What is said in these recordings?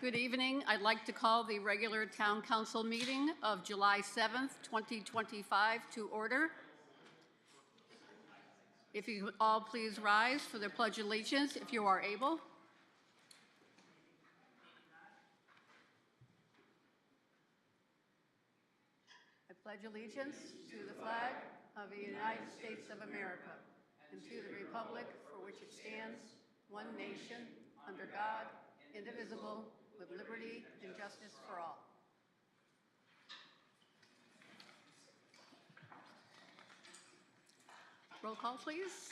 Good evening. I'd like to call the regular Town Council meeting of July 7th, 2025 to order. If you would all please rise for the Pledge of Allegiance, if you are able. I pledge allegiance to the flag of the United States of America and to the republic for which it stands, one nation, under God, indivisible, with liberty and justice for all. Roll call, please.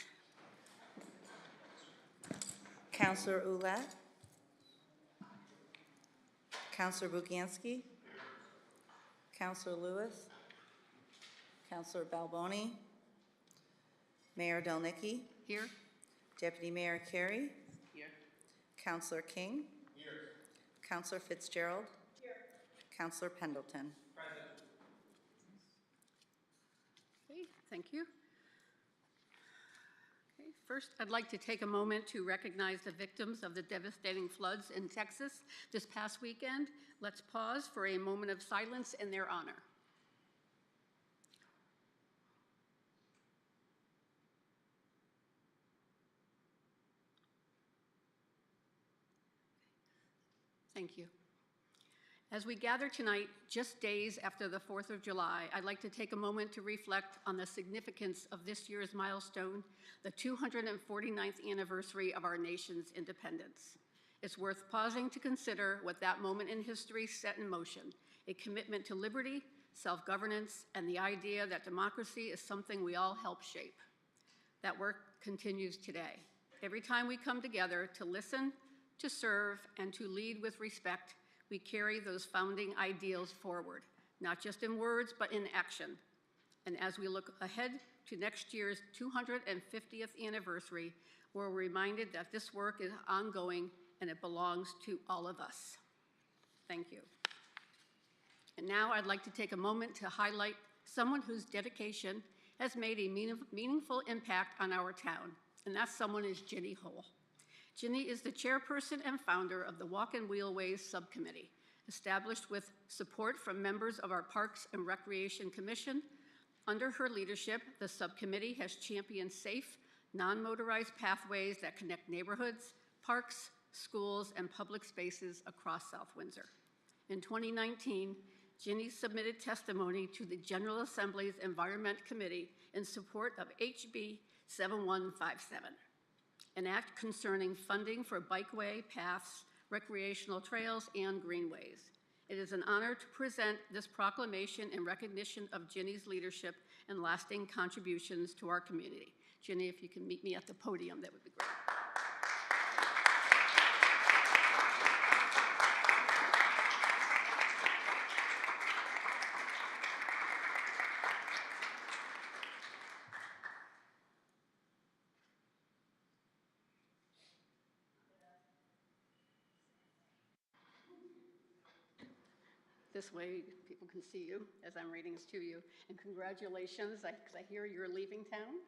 Councillor Ouellette, Councillor Buganski, Councillor Lewis, Councillor Balboni, Mayor Delnicki. Here. Deputy Mayor Carey. Here. Councillor King. Here. Councillor Fitzgerald. Here. Councillor Pendleton. Present. Okay, thank you. Okay, first, I'd like to take a moment to recognize the victims of the devastating floods in Texas this past weekend. Let's pause for a moment of silence in their honor. Thank you. As we gather tonight, just days after the 4th of July, I'd like to take a moment to reflect on the significance of this year's milestone, the 249th anniversary of our nation's independence. It's worth pausing to consider what that moment in history set in motion, a commitment to liberty, self-governance, and the idea that democracy is something we all help shape. That work continues today. Every time we come together to listen, to serve, and to lead with respect, we carry those founding ideals forward, not just in words, but in action. And as we look ahead to next year's 250th anniversary, we're reminded that this work is ongoing and it belongs to all of us. Thank you. And now I'd like to take a moment to highlight someone whose dedication has made a meaningful impact on our town, and that someone is Ginny Hull. Ginny is the chairperson and founder of the Walk and Wheelways Subcommittee, established with support from members of our Parks and Recreation Commission. Under her leadership, the subcommittee has championed safe, non-motorized pathways that connect neighborhoods, parks, schools, and public spaces across South Windsor. In 2019, Ginny submitted testimony to the General Assembly's Environment Committee in support of HB 7157. An act concerning funding for bikeway paths, recreational trails, and greenways. It is an honor to present this proclamation in recognition of Ginny's leadership and lasting contributions to our community. Ginny, if you can meet me at the podium, that would be great. This way people can see you as I'm reading this to you. And congratulations, because I hear you're leaving town.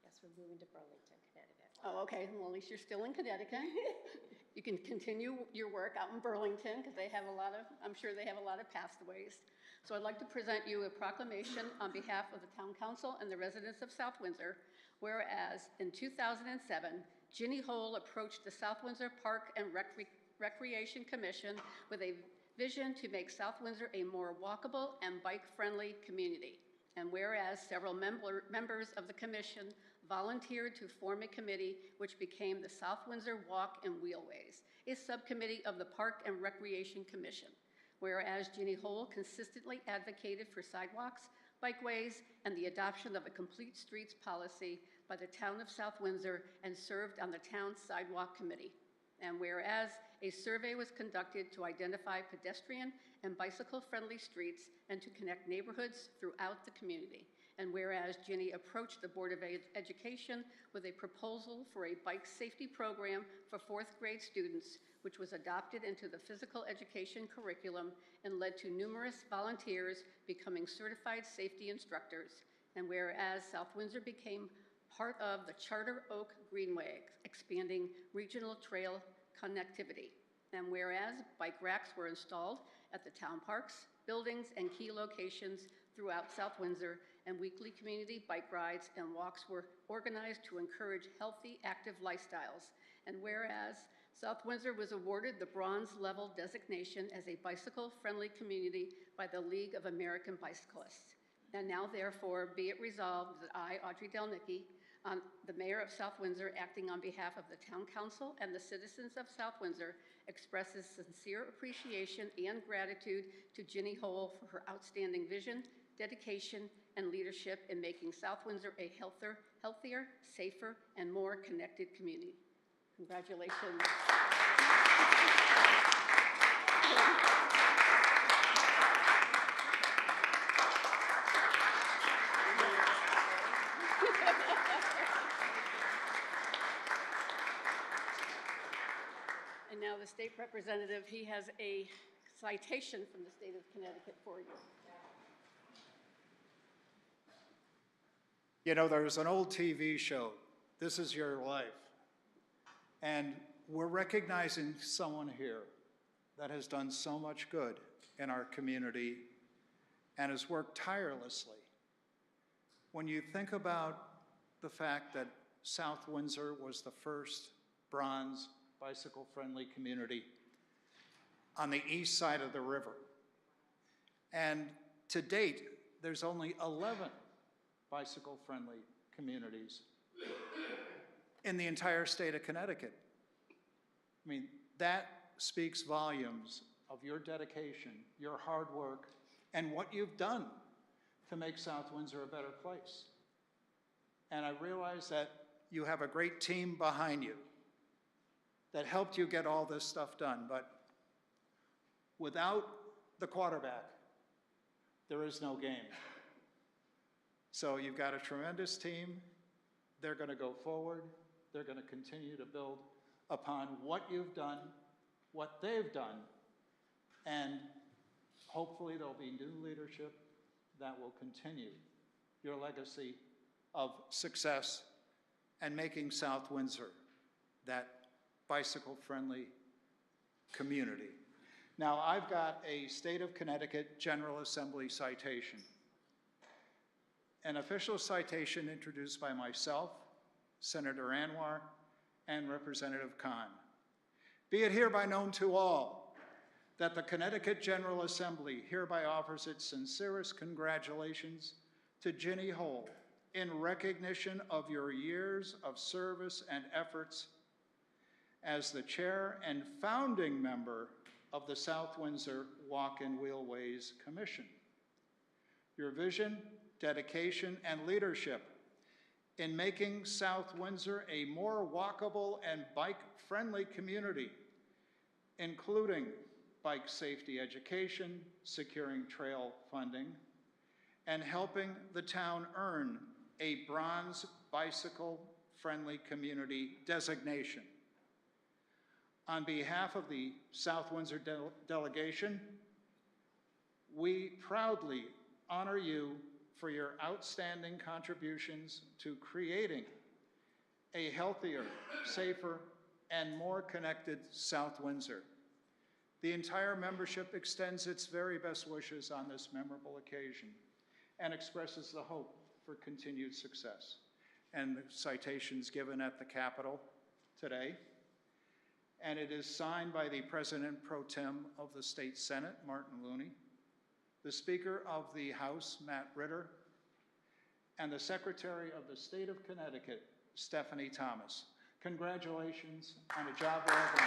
Yes, we're moving to Burlington, Connecticut. Oh, okay. Well, at least you're still in Connecticut. You can continue your work out in Burlington because they have a lot of, I'm sure they have a lot of pathways. So I'd like to present you a proclamation on behalf of the Town Council and the residents of South Windsor, whereas in 2007, Ginny Hull approached the South Windsor Park and Recreation Commission with a vision to make South Windsor a more walkable and bike-friendly community. And whereas several members of the commission volunteered to form a committee which became the South Windsor Walk and Wheelways, a subcommittee of the Park and Recreation Commission. Whereas Ginny Hull consistently advocated for sidewalks, bikeways, and the adoption of a complete streets policy by the town of South Windsor and served on the town's sidewalk committee. And whereas a survey was conducted to identify pedestrian and bicycle-friendly streets and to connect neighborhoods throughout the community. And whereas Ginny approached the Board of Education with a proposal for a bike safety program for 4th grade students, which was adopted into the physical education curriculum and led to numerous volunteers becoming certified safety instructors. And whereas South Windsor became part of the Charter Oak Greenway, expanding regional trail connectivity. And whereas bike racks were installed at the town parks, buildings, and key locations throughout South Windsor, and weekly community bike rides and walks were organized to encourage healthy, active lifestyles. And whereas South Windsor was awarded the bronze level designation as a bicycle-friendly community by the League of American Bicyclists. And now therefore be it resolved that I, Audrey Delnicki, the Mayor of South Windsor, acting on behalf of the Town Council and the citizens of South Windsor, expresses sincere appreciation and gratitude to Ginny Hole for her outstanding vision, dedication, and leadership in making South Windsor a healthier, safer, and more connected community. Congratulations. And now the state representative, he has a citation from the state of Connecticut for you. You know, there's an old TV show, This Is Your Life. And we're recognizing someone here that has done so much good in our community and has worked tirelessly. When you think about the fact that South Windsor was the first bronze bicycle-friendly community on the east side of the river, and to date, there's only 11 bicycle-friendly communities in the entire state of Connecticut. I mean, that speaks volumes of your dedication, your hard work, and what you've done to make South Windsor a better place. And I realize that you have a great team behind you that helped you get all this stuff done, but without the quarterback, there is no game. So you've got a tremendous team. They're going to go forward. They're going to continue to build upon what you've done, what they've done, and hopefully there'll be new leadership that will continue your legacy of success and making South Windsor that bicycle-friendly community. Now, I've got a State of Connecticut General Assembly citation. An official citation introduced by myself, Senator Anwar, and Representative Khan. Be it hereby known to all that the Connecticut General Assembly hereby offers its sincerest congratulations to Ginny Hole in recognition of your years of service and efforts as the chair and founding member of the South Windsor Walk and Wheelways Commission. Your vision, dedication, and leadership in making South Windsor a more walkable and bike-friendly community, including bike safety education, securing trail funding, and helping the town earn a bronze bicycle-friendly community designation. On behalf of the South Windsor delegation, we proudly honor you for your outstanding contributions to creating a healthier, safer, and more connected South Windsor. The entire membership extends its very best wishes on this memorable occasion and expresses the hope for continued success. And the citation's given at the Capitol today. And it is signed by the President Pro Tem of the State Senate, Martin Looney, the Speaker of the House, Matt Ritter, and the Secretary of the State of Connecticut, Stephanie Thomas. Congratulations on a job well done.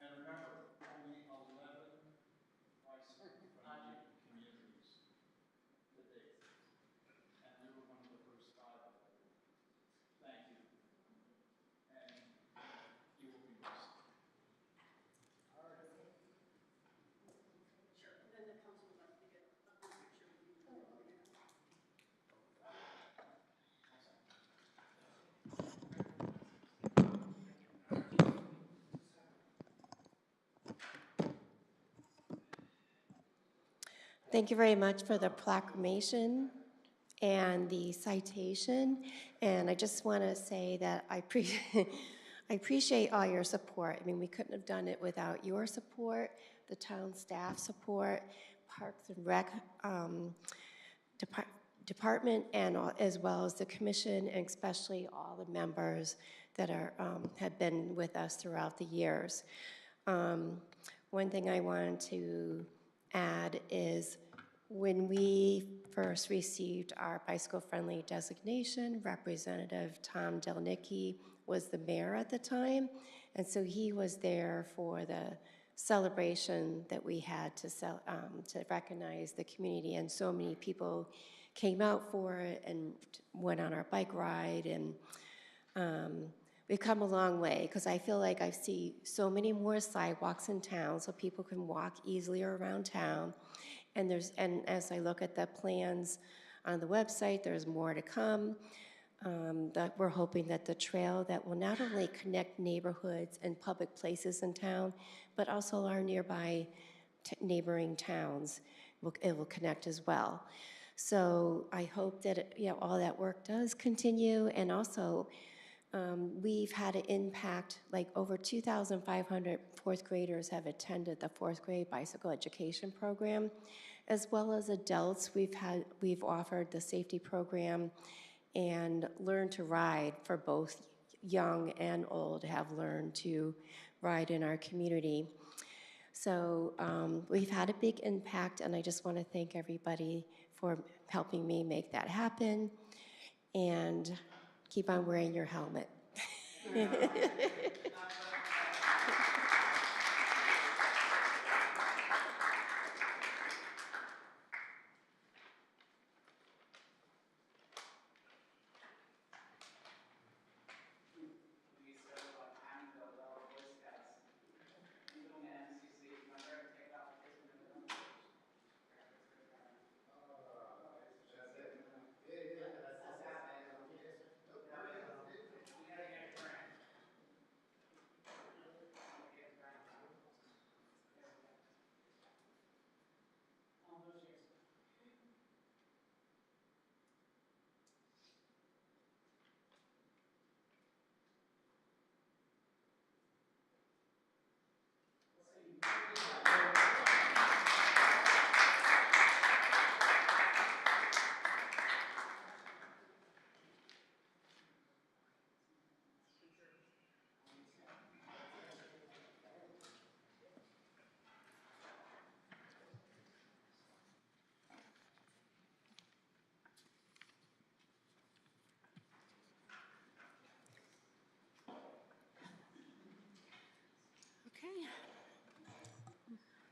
And remember, only 11 bicycle-friendly communities to date, and we were one of the first 5 of them. Thank you very much for the proclamation and the citation. And I just want to say that I I appreciate all your support. I mean, we couldn't have done it without your support, the town staff support, Parks and Rec department, and as well as the commission, and especially all the members that have been with us throughout the years. One thing I wanted to add is when we first received our bicycle-friendly designation, Representative Tom Delnicki was the mayor at the time, and so he was there for the celebration that we had to recognize the community, and so many people came out for it and went on our bike ride, and we've come a long way, because I feel like I see so many more sidewalks in town so people can walk easily around town. And as I look at the plans on the website, there's more to come. That we're hoping that the trail that will not only connect neighborhoods and public places in town, but also our nearby neighboring towns, it will connect as well. So I hope that all that work does continue, and also we've had an impact, like over 2,500 fourth graders have attended the fourth grade bicycle education program, as well as adults. We've offered the safety program and Learn to Ride for both young and old have learned to ride in our community. So we've had a big impact, and I just want to thank everybody for helping me make that happen, and keep on wearing your helmet. Okay.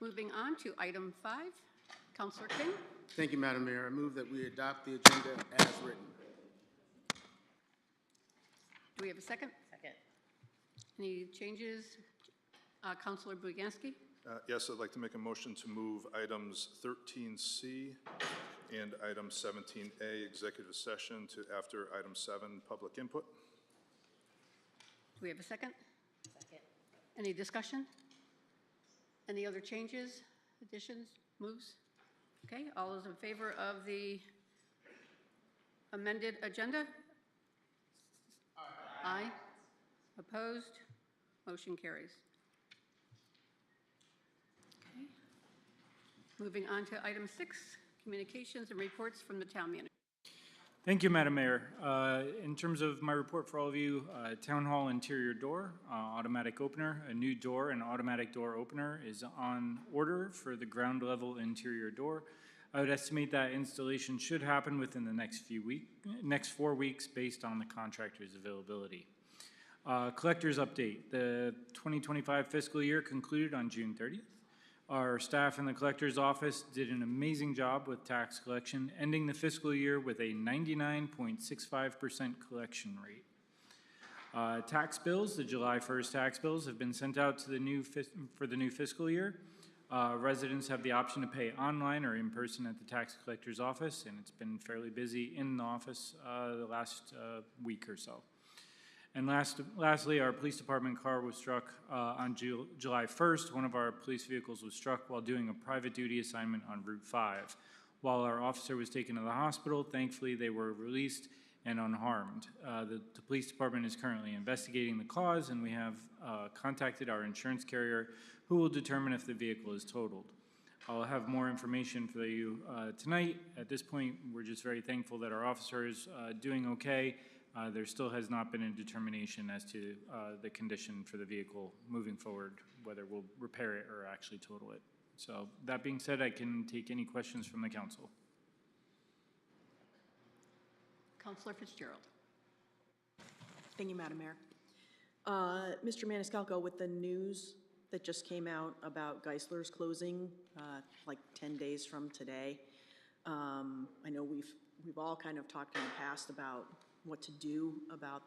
Moving on to item 5. Councillor King. Thank you, Madam Mayor. I move that we adopt the agenda as written. Do we have a second? Second. Any changes? Councillor Buganski. Yes, I'd like to make a motion to move items 13C and item 17A, executive session, to after item 7, public input. Do we have a second? Second. Any discussion? Any other changes, additions, moves? Okay, all those in favor of the amended agenda? Aye. Aye. Opposed? Motion carries. Okay. Moving on to item 6, communications and reports from the town manager. Thank you, Madam Mayor. In terms of my report for all of you, Town Hall interior door, automatic opener, a new door and automatic door opener is on order for the ground level interior door. I would estimate that installation should happen within the next 4 weeks based on the contractor's availability. Collector's update. The 2025 fiscal year concluded on June 30th. Our staff in the collector's office did an amazing job with tax collection, ending the fiscal year with a 99.65% collection rate. Tax bills, the July 1st tax bills, have been sent out to the for the new fiscal year. Residents have the option to pay online or in person at the tax collector's office, and it's been fairly busy in the office the last week or so. And lastly, our police department car was struck on July 1st. One of our police vehicles was struck while doing a private duty assignment on Route 5. While our officer was taken to the hospital, thankfully they were released and unharmed. The police department is currently investigating the cause, and we have contacted our insurance carrier, who will determine if the vehicle is totaled. I'll have more information for you tonight. At this point, we're just very thankful that our officer is doing okay. There still has not been a determination as to the condition for the vehicle moving forward, whether we'll repair it or actually total it. So that being said, I can take any questions from the council. Councilor Fitzgerald. Thank you, Madam Mayor. Mr. Maniscalco, with the news that just came out about Geisler's closing, like 10 days from today, I know we've all kind of talked in the past about what to do about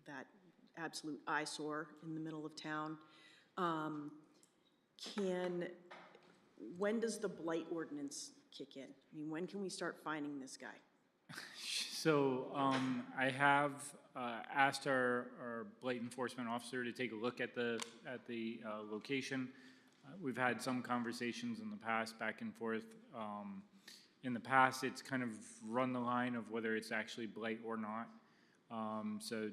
that absolute eyesore in the middle of town. When does the blight ordinance kick in? I mean, when can we start finding this guy? So I have asked our blight enforcement officer to take a look at the location. We've had some conversations in the past, back and forth. In the past, it's kind of run the line of whether it's actually blight or not. So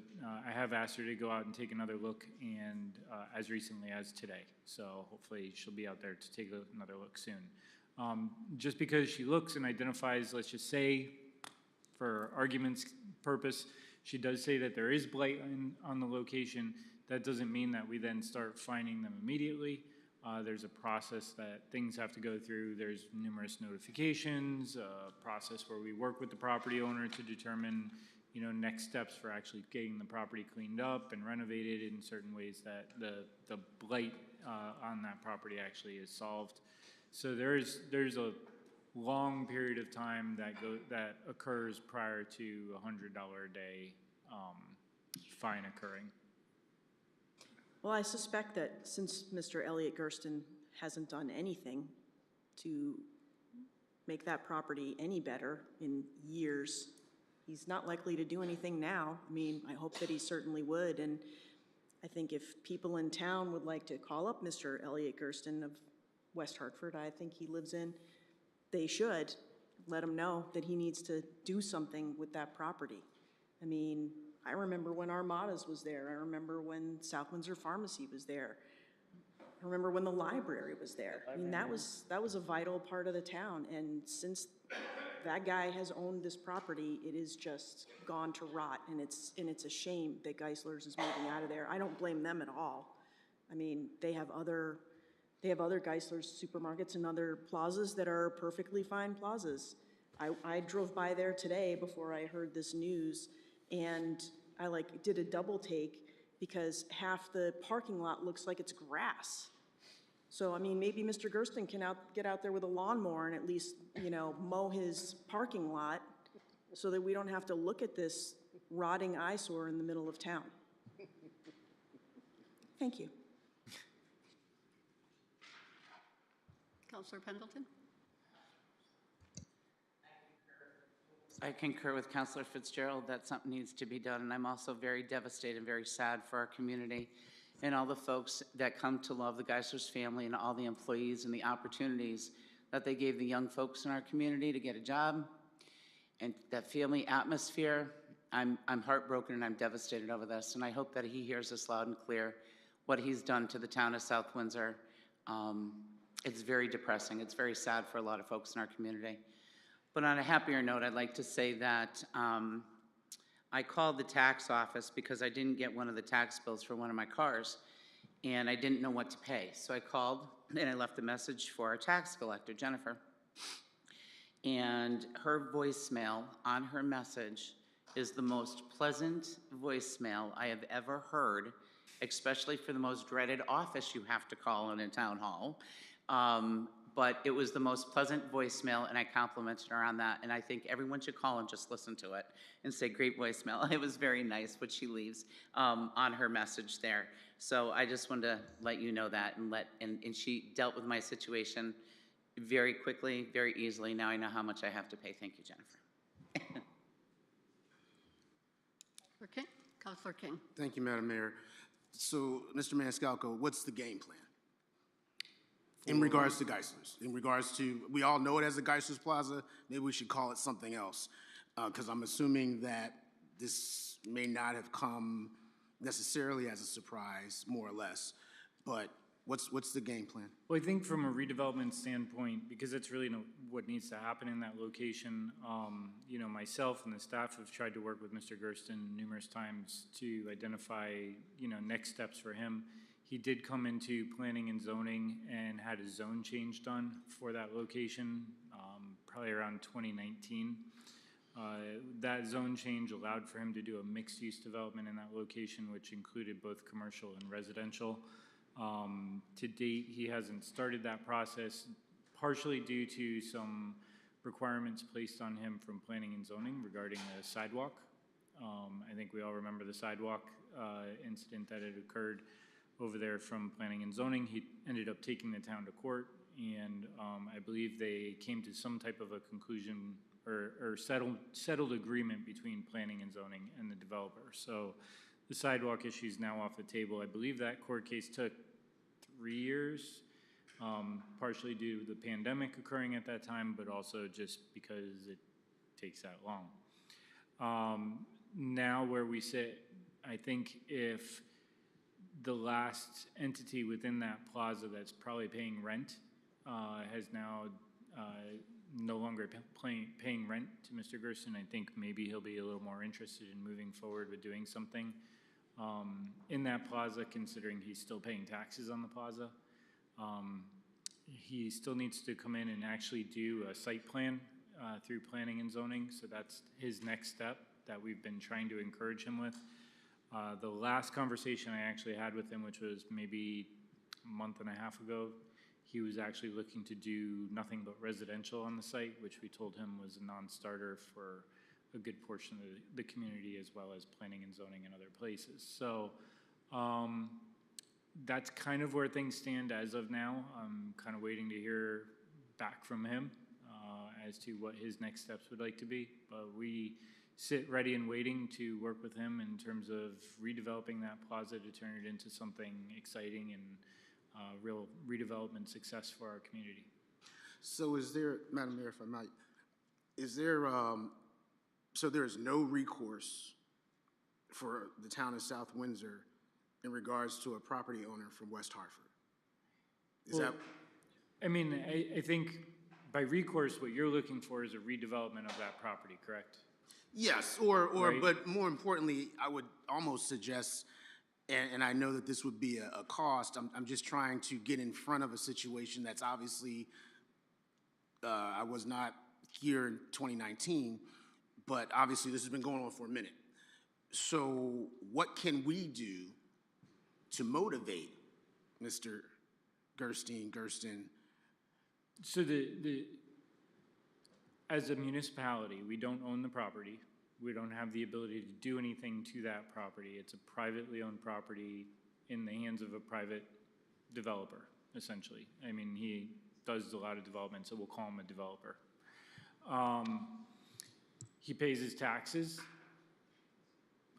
I have asked her to go out and take another look, and as recently as today. So hopefully she'll be out there to take another look soon. Just because she looks and identifies, let's just say, for argument's purpose, she does say that there is blight on the location. That doesn't mean that we then start finding them immediately. There's a process that things have to go through. There's numerous notifications, a process where we work with the property owner to determine, next steps for actually getting the property cleaned up and renovated in certain ways that the blight on that property actually is solved. So there's a long period of time that occurs prior to $100 a day fine occurring. Well, I suspect that since Mr. Elliot Gersten hasn't done anything to make that property any better in years, he's not likely to do anything now. I mean, I hope that he certainly would, and I think if people in town would like to call up Mr. Elliot Gersten of West Hartford, I think he lives in, they should let him know that he needs to do something with that property. I mean, I remember when Armadas was there. I remember when South Windsor Pharmacy was there. I remember when the library was there. I mean, that was a vital part of the town. And since that guy has owned this property, it is just gone to rot. And it's a shame that Geisler's is moving out of there. I don't blame them at all. I mean, they have other Geisler's supermarkets and other plazas that are perfectly fine plazas. I drove by there today before I heard this news, and I did a double take because half the parking lot looks like it's grass. So, I mean, maybe Mr. Gersten can get out there with a lawnmower and at least, mow his parking lot so that we don't have to look at this rotting eyesore in the middle of town. Thank you. Councilor Pendleton. I concur with Councilor Fitzgerald that something needs to be done, and I'm also very devastated and very sad for our community and all the folks that come to love the Geisler's family and all the employees and the opportunities that they gave the young folks in our community to get a job and that family atmosphere. I'm heartbroken and I'm devastated over this, and I hope that he hears us loud and clear what he's done to the town of South Windsor. It's very depressing. It's very sad for a lot of folks in our community. But on a happier note, I'd like to say that I called the tax office because I didn't get one of the tax bills for one of my cars, and I didn't know what to pay. So I called, and I left a message for our tax collector, Jennifer. And her voicemail on her message is the most pleasant voicemail I have ever heard, especially for the most dreaded office you have to call in a town hall. But it was the most pleasant voicemail, and I complimented her on that, and I think everyone should call and just listen to it and say, great voicemail. It was very nice what she leaves on her message there. So I just wanted to let you know that, and she dealt with my situation very quickly, very easily. Now I know how much I have to pay. Thank you, Jennifer. Okay. Counselor King. Thank you, Madam Mayor. So, Mr. Maniscalco, what's the game plan? In regards to Geisler's, in regards to, we all know it as the Geisler's Plaza, maybe we should call it something else. Because I'm assuming that this may not have come necessarily as a surprise, more or less. But what's the game plan? Well, I think from a redevelopment standpoint, because that's really what needs to happen in that location, you know, myself and the staff have tried to work with Mr. Gersten numerous times to identify, you know, next steps for him. He did come into planning and zoning and had a zone change done for that location, probably around 2019. That zone change allowed for him to do a mixed-use development in that location, which included both commercial and residential. To date, he hasn't started that process, partially due to some requirements placed on him from planning and zoning regarding the sidewalk. I think we all remember the sidewalk incident that had occurred over there from planning and zoning. He ended up taking the town to court, and I believe they came to some type of a conclusion or settled agreement between planning and zoning and the developer. So the sidewalk issue is now off the table. I believe that court case took 3 years, partially due to the pandemic occurring at that time, but also just because it takes that long. Now where we sit, I think if the last entity within that plaza that's probably paying rent has now no longer paying rent to Mr. Gersten, I think maybe he'll be a little more interested in moving forward with doing something in that plaza, considering he's still paying taxes on the plaza. He still needs to come in and actually do a site plan through planning and zoning, so that's his next step that we've been trying to encourage him with. The last conversation I actually had with him, which was maybe a month and a half ago, he was actually looking to do nothing but residential on the site, which we told him was a non-starter for a good portion of the community, as well as planning and zoning in other places. So that's kind of where things stand as of now. I'm kind of waiting to hear back from him as to what his next steps would like to be. But we sit ready and waiting to work with him in terms of redeveloping that plaza to turn it into something exciting and real redevelopment success for our community. So is there, Madam Mayor, if I might, is there, so there is no recourse for the town of South Windsor in regards to a property owner from West Hartford? Is that? I mean, I think by recourse, what you're looking for is a redevelopment of that property, correct? Yes, or Right. But more importantly, I would almost suggest, and I know that this would be a cost, I'm just trying to get in front of a situation that's obviously, I was not here in 2019, but obviously this has been going on for a minute. So what can we do to motivate Mr. Gersten? So as a municipality, we don't own the property. We don't have the ability to do anything to that property. It's a privately owned property in the hands of a private developer, essentially. I mean, he does a lot of development, so we'll call him a developer. He pays his taxes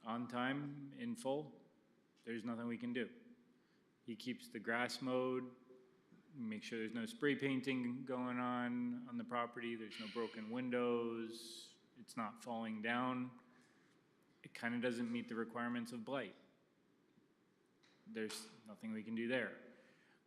on time, in full. There's nothing we can do. He keeps the grass mowed, make sure there's no spray painting going on the property, there's no broken windows, it's not falling down. It kind of doesn't meet the requirements of blight. There's nothing we can do there.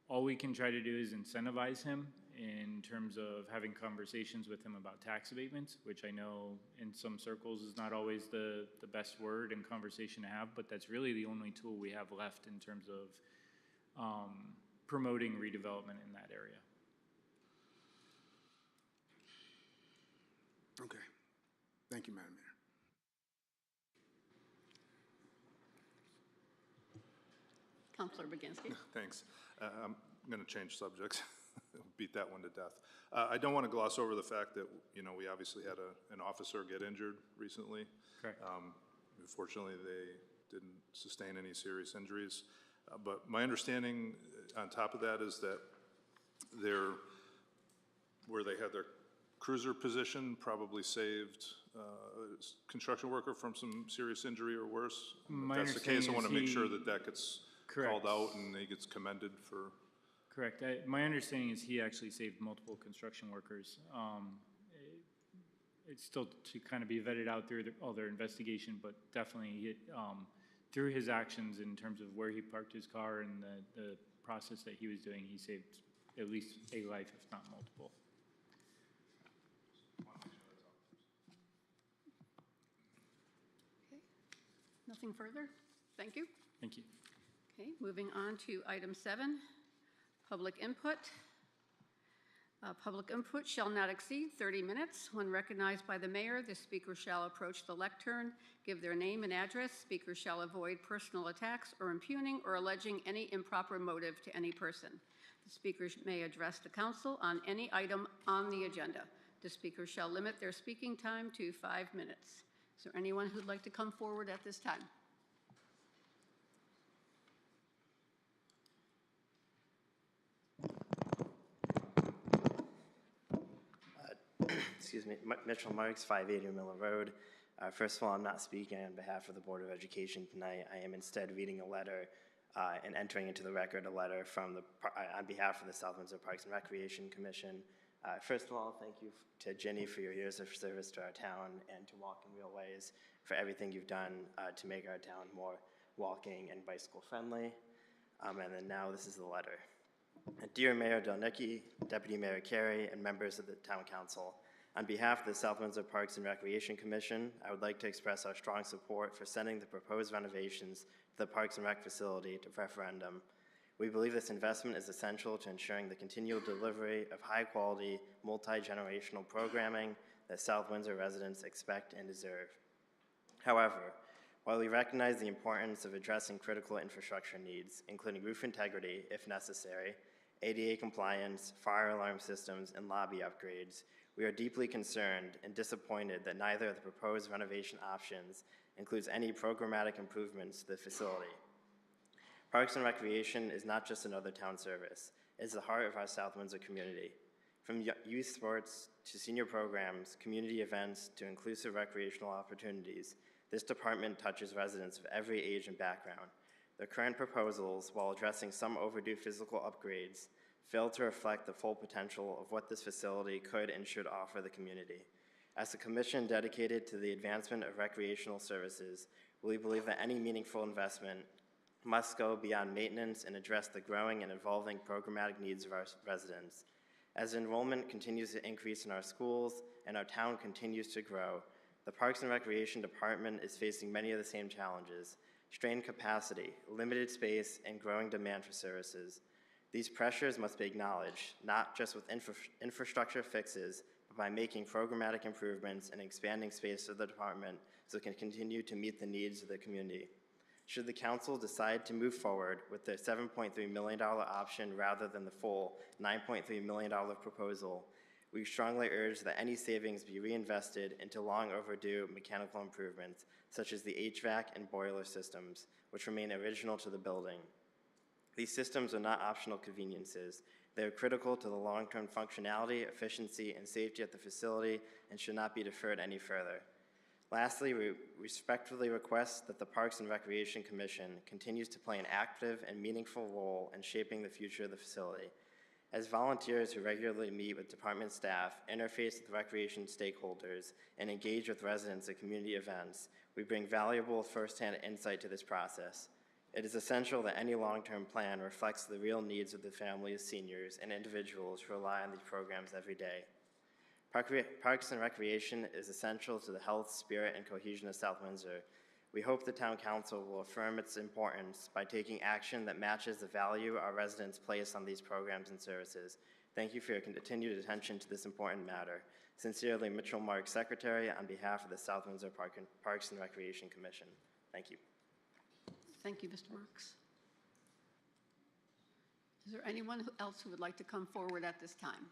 All we can try to do is incentivize him in terms of having conversations with him about tax abatements, which I know in some circles is not always the best word and conversation to have, but that's really the only tool we have left in terms of promoting redevelopment in that area. Okay. Thank you, Madam Mayor. Councilor Baginski. Thanks. I'm going to change subjects, beat that one to death. I don't want to gloss over the fact that, you know, we obviously had an officer get injured recently. Correct. Fortunately, they didn't sustain any serious injuries. But my understanding on top of that is that where they had their cruiser position probably saved a construction worker from some serious injury or worse. My If that's the case, I want to understanding make is sure he- that that gets Correct. called out and he gets commended for. Correct. My understanding is he actually saved multiple construction workers. It's still to kind of be vetted out through all their investigation, but definitely through his actions in terms of where he parked his car and the process that he was doing, he saved at least a life, if not multiple. Okay. Nothing further? Thank you. Thank you. Okay, moving on to item 7, public input. Public input shall not exceed 30 minutes. When recognized by the mayor, the speaker shall approach the lectern, give their name and address. Speaker shall avoid personal attacks or impugning or alleging any improper motive to any person. The speakers may address the council on any item on the agenda. The speaker shall limit their speaking time to 5 minutes. Is there anyone who'd like to come forward at this time? Excuse me, Mitchell Marks, 580 Miller Road. First of all, I'm not speaking on behalf of the Board of Education tonight. I am instead reading a letter and entering into the record a letter from on behalf of the South Windsor Parks and Recreation Commission. First of all, thank you to Ginny for your years of service to our town and to Walk in Real Ways for everything you've done to make our town more walking and bicycle friendly. And then now this is the letter. Dear Mayor Delnicki, Deputy Mayor Carey, and members of the Town Council, on behalf of the South Windsor Parks and Recreation Commission, I would like to express our strong support for sending the proposed renovations to the Parks and Rec facility to referendum. We believe this investment is essential to ensuring the continual delivery of high-quality, multi-generational programming that South Windsor residents expect and deserve. However, while we recognize the importance of addressing critical infrastructure needs, including roof integrity, if necessary, ADA compliance, fire alarm systems, and lobby upgrades, we are deeply concerned and disappointed that neither of the proposed renovation options includes any programmatic improvements to the facility. Parks and Recreation is not just another town service. It is the heart of our South Windsor community. From youth sports to senior programs, community events to inclusive recreational opportunities, this department touches residents of every age and background. The current proposals, while addressing some overdue physical upgrades, fail to reflect the full potential of what this facility could and should offer the community. As a commission dedicated to the advancement of recreational services, we believe that any meaningful investment must go beyond maintenance and address the growing and evolving programmatic needs of our residents. As enrollment continues to increase in our schools and our town continues to grow, the Parks and Recreation Department is facing many of the same challenges: strained capacity, limited space, and growing demand for services. These pressures must be acknowledged, not just with infrastructure fixes, but by making programmatic improvements and expanding space of the department so it can continue to meet the needs of the community. Should the council decide to move forward with the $7.3 million option rather than the full $9.3 million proposal, we strongly urge that any savings be reinvested into long overdue mechanical improvements, such as the HVAC and boiler systems, which remain original to the building. These systems are not optional conveniences. They are critical to the long-term functionality, efficiency, and safety at the facility and should not be deferred any further. Lastly, we respectfully request that the Parks and Recreation Commission continues to play an active and meaningful role in shaping the future of the facility. As volunteers who regularly meet with department staff, interface with recreation stakeholders, and engage with residents at community events, we bring valuable firsthand insight to this process. It is essential that any long-term plan reflects the real needs of the families, seniors, and individuals who rely on these programs every day. Parks and Recreation is essential to the health, spirit, and cohesion of South Windsor. We hope the Town Council will affirm its importance by taking action that matches the value our residents place on these programs and services. Thank you for your continued attention to this important matter. Sincerely, Mitchell Marks, Secretary, on behalf of the South Windsor Parks and Recreation Commission. Thank you. Thank you, Mr. Marks. Is there anyone else who would like to come forward at this time?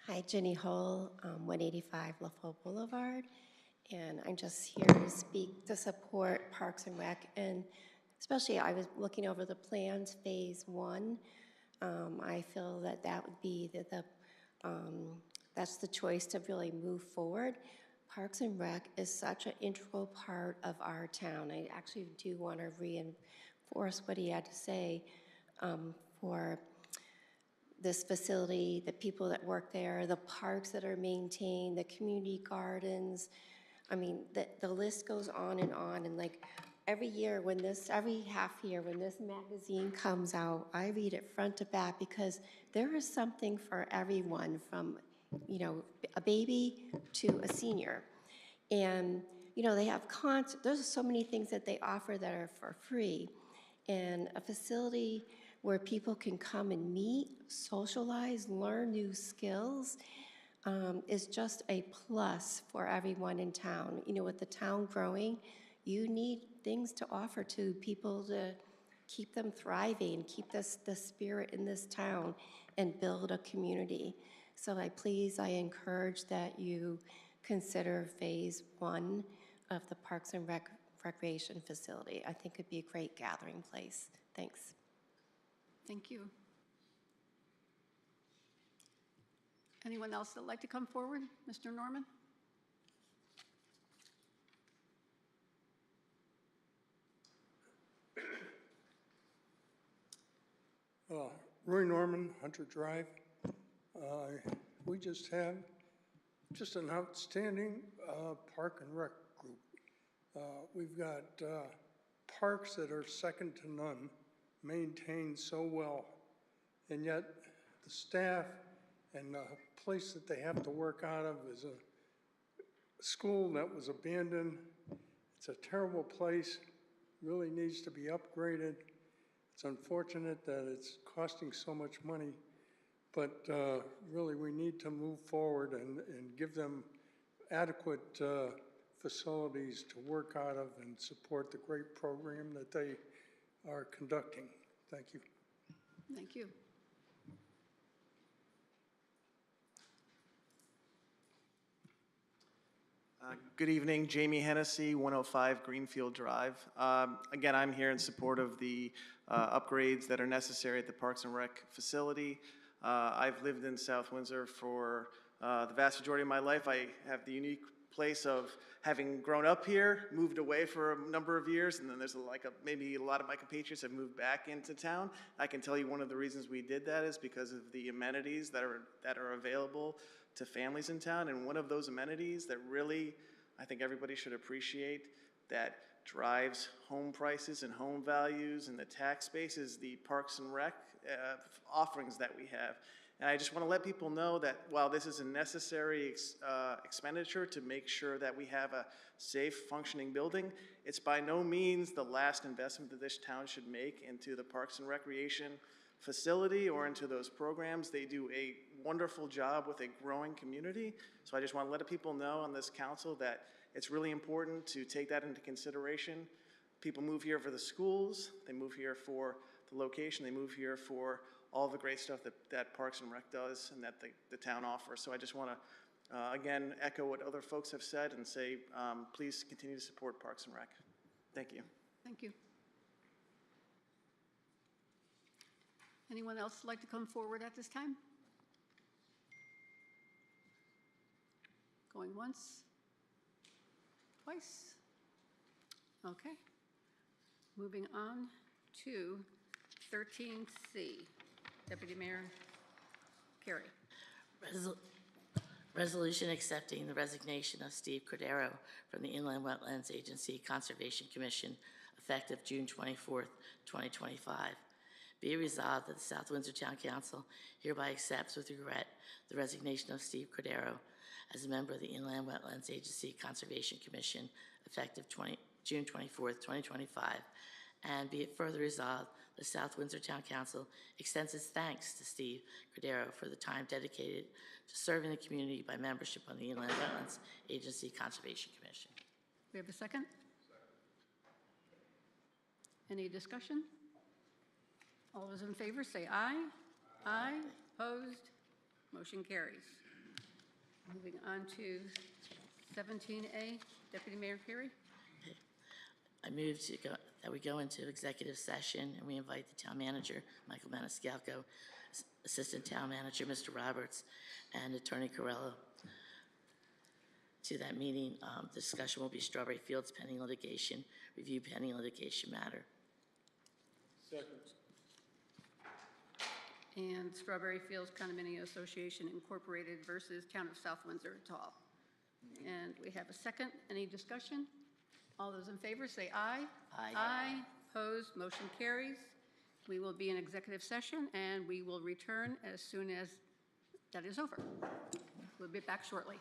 Hi, Jenny Hull, 185 LaFolle Boulevard, and I'm just here to speak to support Parks and Rec and especially I was looking over the plans, Phase 1. I feel that that would be that's the choice to really move forward. Parks and Rec is such an integral part of our town. I actually do want to reinforce what he had to say for this facility, the people that work there, the parks that are maintained, the community gardens. I mean, the list goes on, and like every half year when this magazine comes out, I read it front to back because there is something for everyone, from, you know, a baby to a senior. And, you know, they have there's so many things that they offer that are for free. And a facility where people can come and meet, socialize, learn new skills, is just a plus for everyone in town. You know, with the town growing, you need things to offer to people to keep them thriving, keep the spirit in this town, and build a community. So I encourage that you consider Phase 1 of the Parks and Recreation Facility. I think it'd be a great gathering place. Thanks. Thank you. Anyone else that'd like to come forward? Mr. Norman? Roy Norman, Hunter Drive. We just have an outstanding park and rec group. We've got parks that are second to none, maintained so well, and yet the staff and the place that they have to work out of is a school that was abandoned. It's a terrible place, really needs to be upgraded. It's unfortunate that it's costing so much money, but really we need to move forward and give them adequate facilities to work out of and support the great program that they are conducting. Thank you. Thank you. Good evening, Jamie Hennessy, 105 Greenfield Drive. Again, I'm here in support of the upgrades that are necessary at the Parks and Rec facility. I've lived in South Windsor for the vast majority of my life. I have the unique place of having grown up here, moved away for a number of years, and then there's maybe a lot of my compatriots have moved back into town. I can tell you one of the reasons we did that is because of the amenities that are available to families in town, and one of those amenities that really I think everybody should appreciate that drives home prices and home values and the tax base is the Parks and Rec offerings that we have. And I just want to let people know that while this is a necessary expenditure to make sure that we have a safe, functioning building, it's by no means the last investment that this town should make into the Parks and Recreation facility or into those programs. They do a wonderful job with a growing community. So I just want to let people know on this council that it's really important to take that into consideration. People move here for the schools, they move here for the location, they move here for all the great stuff that Parks and Rec does and that the town offers. So I just want to, again, echo what other folks have said and say, please continue to support Parks and Rec. Thank you. Thank you. Anyone else like to come forward at this time? Going once? Twice? Okay. Moving on to 13C. Deputy Mayor Carey. Resolution accepting the resignation of Steve Cordero from the Inland Wetlands Agency Conservation Commission effective June 24th, 2025. Be it resolved that the South Windsor Town Council hereby accepts with regret the resignation of Steve Cordero as a member of the Inland Wetlands Agency Conservation Commission effective June 24th, 2025. And be it further resolved, the South Windsor Town Council extends its thanks to Steve Cordero for the time dedicated to serving the community by membership on the Inland Wetlands Agency Conservation Commission. We have a second? Any discussion? All those in favor say aye. Aye. Opposed? Motion carries. Moving on to 17A. Deputy Mayor Carey. I move that we go into executive session and we invite the town manager, Michael Maniscalco, assistant town manager, Mr. Roberts, and Attorney Corello to that meeting. The discussion will be Strawberry Fields pending litigation, review pending litigation matter. And Strawberry Fields Condominium Association Incorporated versus Town of South Windsor et al. And we have a second. Any discussion? All those in favor say aye. Aye. Aye. Opposed, motion carries. We will be in executive session, and we will return as soon as that is over. We'll be back shortly.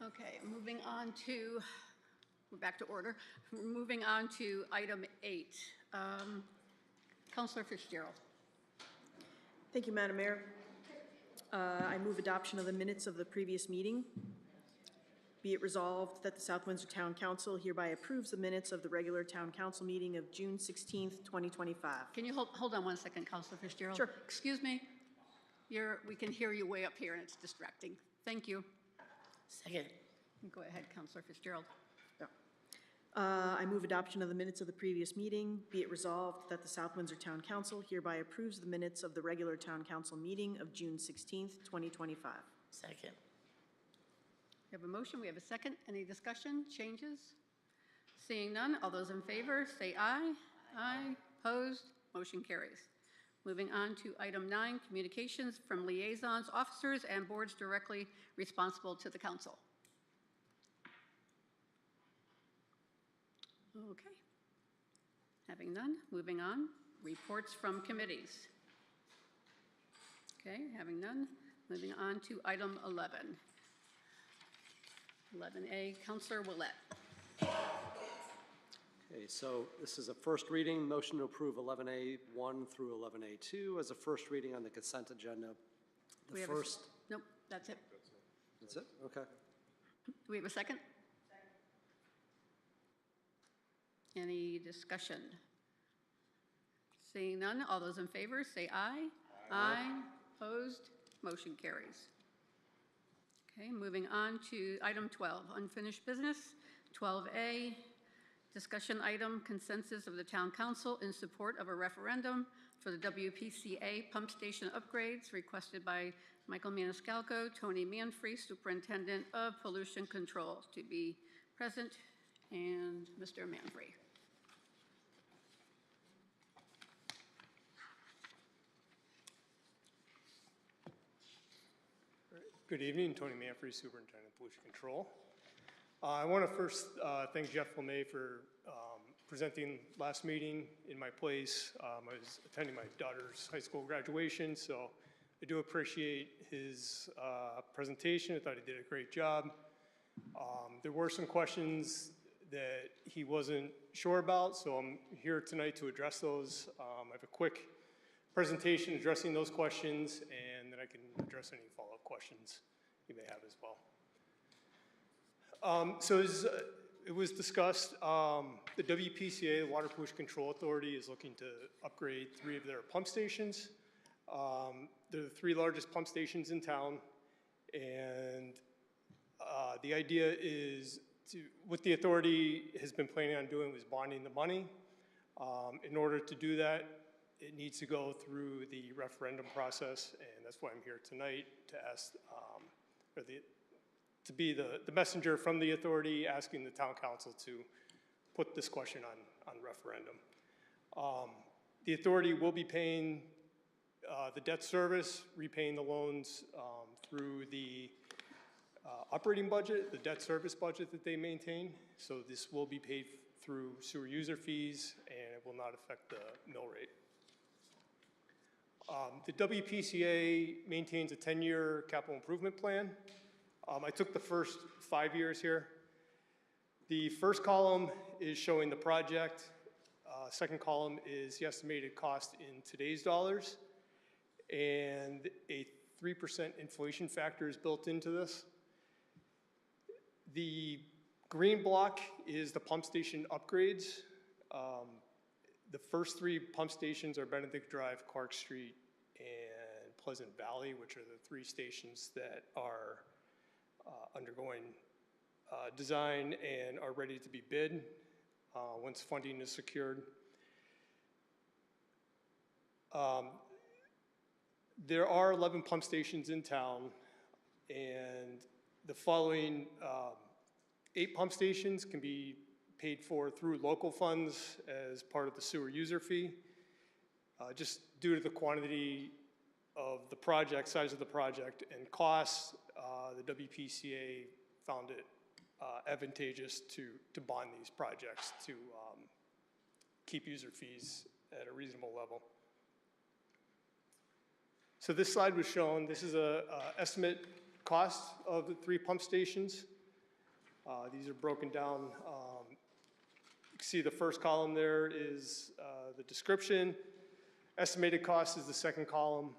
Okay, moving on to, we're back to order. We're moving on to item 8. Councilor Fitzgerald. Thank you, Madam Mayor. I move adoption of the minutes of the previous meeting. Be it resolved that the South Windsor Town Council hereby approves the minutes of the regular Town Council meeting of June 16th, 2025. Can you hold on one second, Councilor Fitzgerald? Sure. Excuse me. We can hear you way up here and it's distracting. Thank you. Second. Go ahead, Councilor Fitzgerald. I move adoption of the minutes of the previous meeting. Be it resolved that the South Windsor Town Council hereby approves the minutes of the regular Town Council meeting of June 16th, 2025. Second. We have a motion, we have a second. Any discussion, changes? Seeing none, all those in favor say aye. Aye. Opposed? Motion carries. Moving on to item 9, communications from liaisons, officers, and boards directly responsible to the council. Okay. Having none, moving on. Reports from committees. Okay, having none, moving on to item 11. 11A, Councilor Willett. Okay, so this is a first reading. Motion to approve 11A1 through 11A2 as a first reading on the consent agenda. The first. Nope, that's it. That's it? Okay. Do we have a second? Any discussion? Seeing none, all those in favor say aye. Aye. Opposed? Motion carries. Okay, moving on to item 12, unfinished business. 12A, discussion item, consensus of the Town Council in support of a referendum for the WPCA pump station upgrades requested by Michael Maniscalco, Tony Manfree, Superintendent of Pollution Control, to be present, and Mr. Manfree. Good evening, Tony Manfree, Superintendent of Pollution Control. I want to first thank Jeff LeMay for presenting last meeting in my place. I was attending my daughter's high school graduation, so I do appreciate his presentation. I thought he did a great job. There were some questions that he wasn't sure about, so I'm here tonight to address those. I have a quick presentation addressing those questions, and then I can address any follow-up questions you may have as well. So as it was discussed, the WPCA, the Water Pollution Control Authority, is looking to upgrade 3 of their pump stations. They're the 3 largest pump stations in town, and the idea is what the authority has been planning on doing was bonding the money. In order to do that, it needs to go through the referendum process, and that's why I'm here tonight to ask, to be the messenger from the authority asking the town council to put this question on referendum. The authority will be paying the debt service, repaying the loans through the operating budget, the debt service budget that they maintain. So this will be paid through sewer user fees, and it will not affect the mill rate. The WPCA maintains a 10-year capital improvement plan. I took the first 5 years here. The first column is showing the project. Second column is the estimated cost in today's dollars. And a 3% inflation factor is built into this. The green block is the pump station upgrades. The first 3 pump stations are Benedict Drive, Clark Street, and Pleasant Valley, which are the 3 stations that are undergoing design and are ready to be bid once funding is secured. There are 11 pump stations in town, and the following 8 pump stations can be paid for through local funds as part of the sewer user fee. Just due to the quantity of the project, size of the project, and costs, the WPCA found it advantageous to bond these projects to keep user fees at a reasonable level. So this slide was shown. This is a estimate cost of the 3 pump stations. These are broken down. You can see the first column there is the description. Estimated cost is the second column.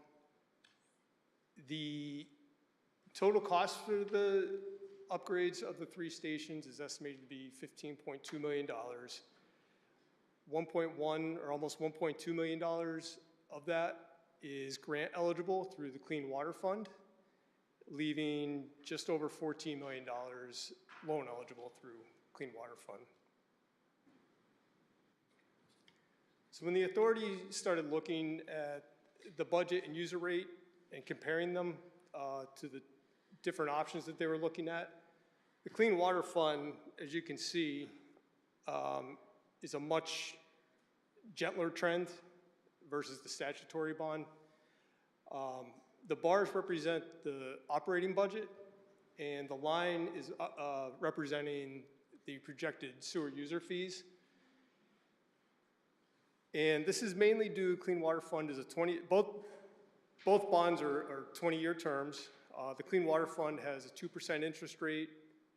The total cost for the upgrades of the 3 stations is estimated to be $15.2 million. 1.1 or almost $1.2 million of that is grant eligible through the Clean Water Fund, leaving just over $14 million loan eligible through Clean Water Fund. So when the authority started looking at the budget and user rate and comparing them to the different options that they were looking at, the Clean Water Fund, as you can see, is a much gentler trend versus the statutory bond. The bars represent the operating budget, and the line is representing the projected sewer user fees. And this is mainly due, Clean Water Fund is both bonds are 20-year terms. The Clean Water Fund has a 2% interest rate,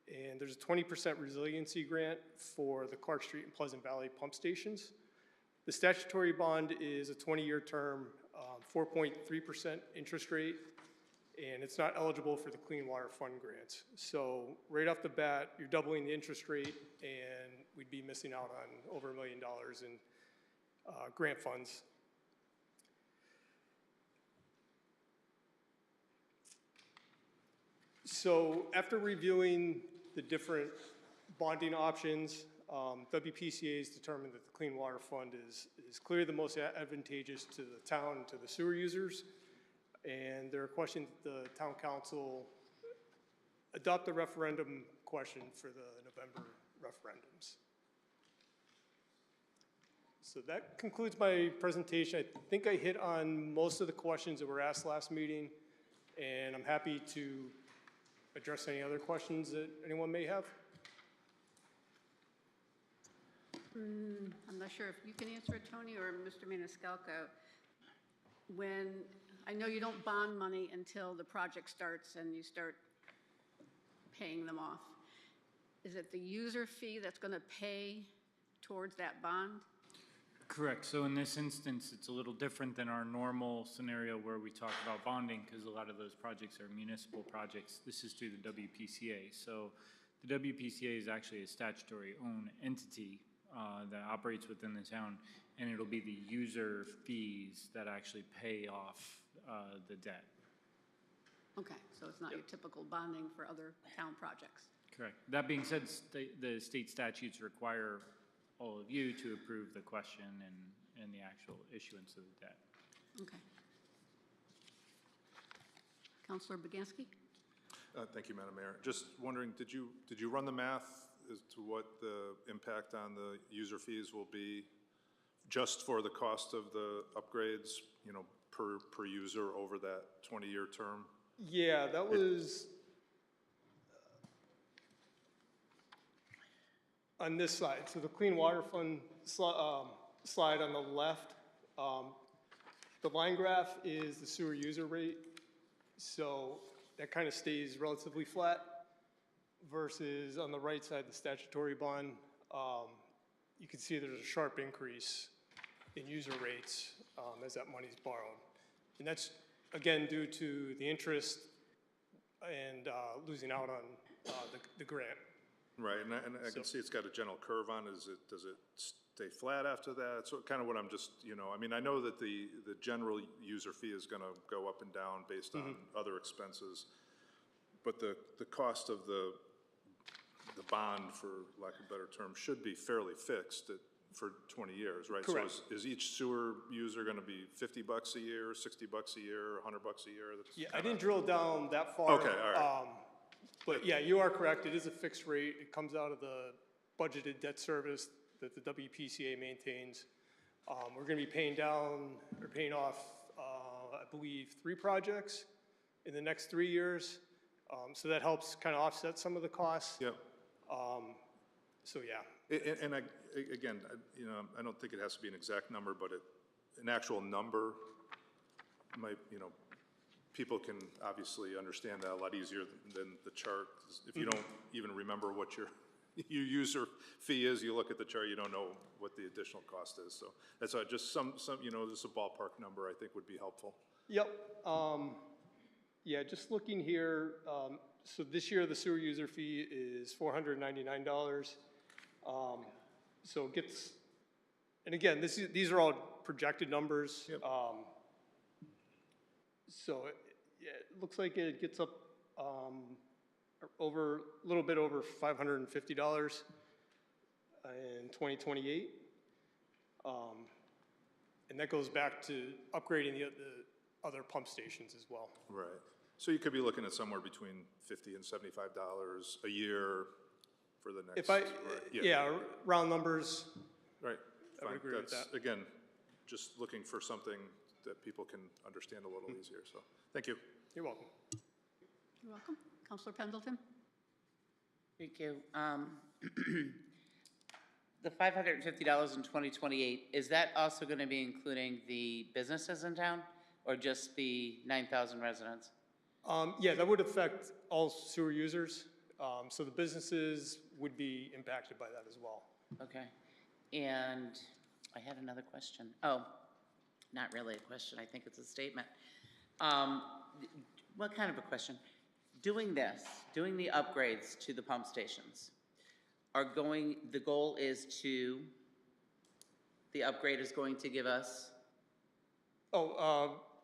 and there's a 20% resiliency grant for the Clark Street and Pleasant Valley pump stations. The statutory bond is a 20-year term, 4.3% interest rate, and it's not eligible for the Clean Water Fund grants. So right off the bat, you're doubling the interest rate, and we'd be missing out on over $1 million in grant funds. So after reviewing the different bonding options, WPCA has determined that the Clean Water Fund is clearly the most advantageous to the town and to the sewer users. And they're requesting that the town council adopt the referendum question for the November referendums. So that concludes my presentation. I think I hit on most of the questions that were asked last meeting, and I'm happy to address any other questions that anyone may have. I'm not sure if you can answer it, Tony, or Mr. Maniscalco. When, I know you don't bond money until the project starts and you start paying them off. Is it the user fee that's going to pay towards that bond? Correct. So in this instance, it's a little different than our normal scenario where we talk about bonding, because a lot of those projects are municipal projects. This is through the WPCA. So the WPCA is actually a statutory owned entity that operates within the town, and it'll be the user fees that actually pay off the debt. Okay, so it's not your typical bonding for other town projects. Correct. That being said, the state statutes require all of you to approve the question and the actual issuance of the debt. Okay. Councilor Baganski? Thank you, Madam Mayor. Just wondering, did you run the math as to what the impact on the user fees will be just for the cost of the upgrades, you know, per user over that 20-year term? Yeah, that was on this side. So the Clean Water Fund slide on the left, the line graph is the sewer user rate. So that kind of stays relatively flat versus on the right side, the statutory bond. You can see there's a sharp increase in user rates as that money's borrowed. And that's, again, due to the interest and losing out on the grant. Right, and I can see it's got a gentle curve on it. Does it stay flat after that? So kind of what I'm just, you know, I mean, I know that the general user fee is going to go up and down based on other expenses, but the cost of the bond, for lack of a better term, should be fairly fixed for 20 years, right? Correct. So is each sewer user going to be $50 a year, $60 a year, $100 a year? Yeah, I didn't drill down that far. Okay, all right. But yeah, you are correct. It is a fixed rate. It comes out of the budgeted debt service that the WPCA maintains. We're going to be paying down or paying off, I believe, 3 projects in the next 3 years. So that helps kind of offset some of the costs. Yep. So yeah. And again, you know, I don't think it has to be an exact number, but an actual number might, you know, people can obviously understand that a lot easier than the chart. If you don't even remember what your user fee is, you look at the chart, you don't know what the additional cost is. So that's just some, just a ballpark number I think would be helpful. Yep. Yeah, just looking here, so this year the sewer user fee is $499. So it gets, and again, these are all projected numbers. Yep. So it looks like it gets up over, a little bit over $550 in 2028. And that goes back to upgrading the other pump stations as well. Right. So you could be looking at somewhere between $50 and $75 a year for the next. Yeah, round numbers. Right. I would Fine. agree with That's, that. again, just looking for something that people can understand a little easier. So, thank you. You're welcome. You're welcome. Counselor Pendleton? Thank you. The $550 in 2028, is that also going to be including the businesses in town or just the 9,000 residents? Yeah, that would affect all sewer users. So the businesses would be impacted by that as well. Okay. And I had another question. Oh, not really a question. I think it's a statement. What kind of a question? Doing the upgrades to the pump stations the goal is the upgrade is going to give us?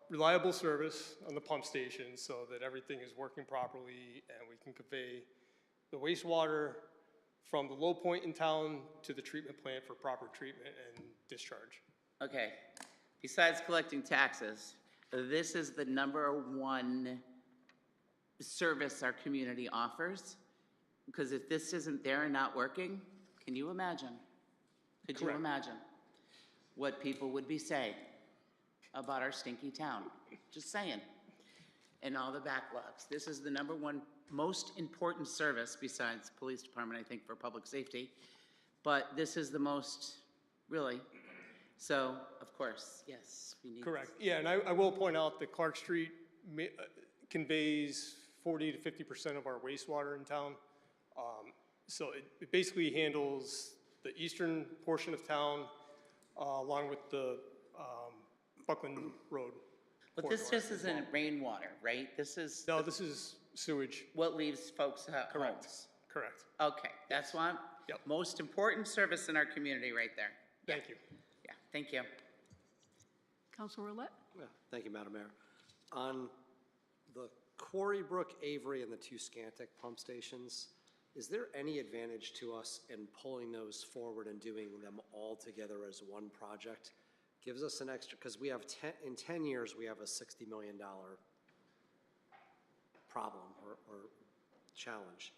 Reliable service on the pump station so that everything is working properly and we can convey the wastewater from the low point in town to the treatment plant for proper treatment and discharge. Okay. Besides collecting taxes, this is the #1 service our community offers? Because if this isn't there and not working, can you imagine? Could you imagine what people would be saying about our stinky town? Just saying. And all the backlogs. This is the #1 most important service besides police department, I think, for public safety. But this is the most, really. So, of course, yes, we need. Correct. Yeah, and I will point out that Clark Street conveys 40 to 50% of our wastewater in town. So it basically handles the eastern portion of town along with the Buckland Road. But this just isn't rainwater, right? This is. No, this is sewage. What leaves folks at homes. Correct. Okay, that's one. Yep. Most important service in our community right there. Thank you. Yeah, thank you. Counselor Roulette? Yeah, thank you, Madam Mayor. On the Quarry Brook, Avery, and the 2 Scantic pump stations, is there any advantage to us in pulling those forward and doing them all together as one project? Gives us an extra, because we have in 10 years, we have a $60 million problem or challenge.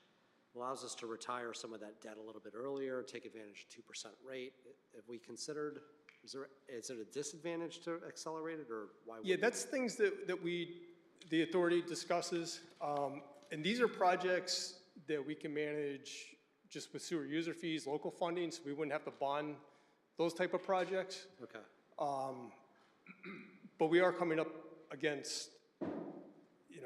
Allows us to retire some of that debt a little bit earlier, take advantage of 2% rate. Have we considered, is it a disadvantage to accelerate it, or why? Yeah, that's things that the authority discusses. And these are projects that we can manage just with sewer user fees, local funding, so we wouldn't have to bond those type of projects. Okay. But we are coming up against,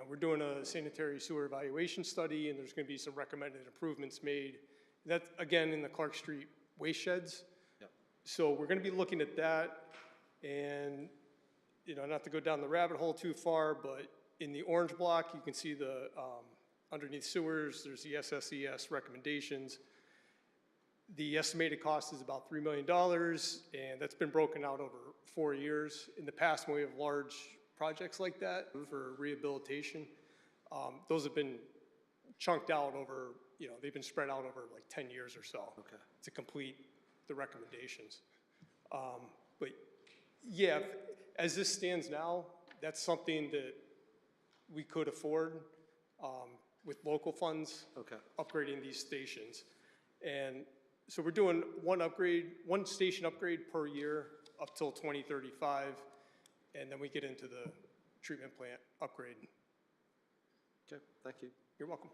we're doing a sanitary sewer evaluation study, and there's going to be some recommended improvements made. That's, again, in the Clark Street waste sheds. Yep. So we're going to be looking at that, and, not to go down the rabbit hole too far, but in the orange block, you can see the, underneath sewers, there's the SSES recommendations. The estimated cost is about $3 million, and that's been broken out over 4 years. In the past, when we have large projects like that for rehabilitation, those have been chunked out over, they've been spread out over like 10 years or so to complete the recommendations. But yeah, as this stands now, that's something that we could afford with local funds, upgrading these stations. And so we're doing one station upgrade per year up till 2035, and then we get into the treatment plant upgrade. Okay, thank you. You're welcome.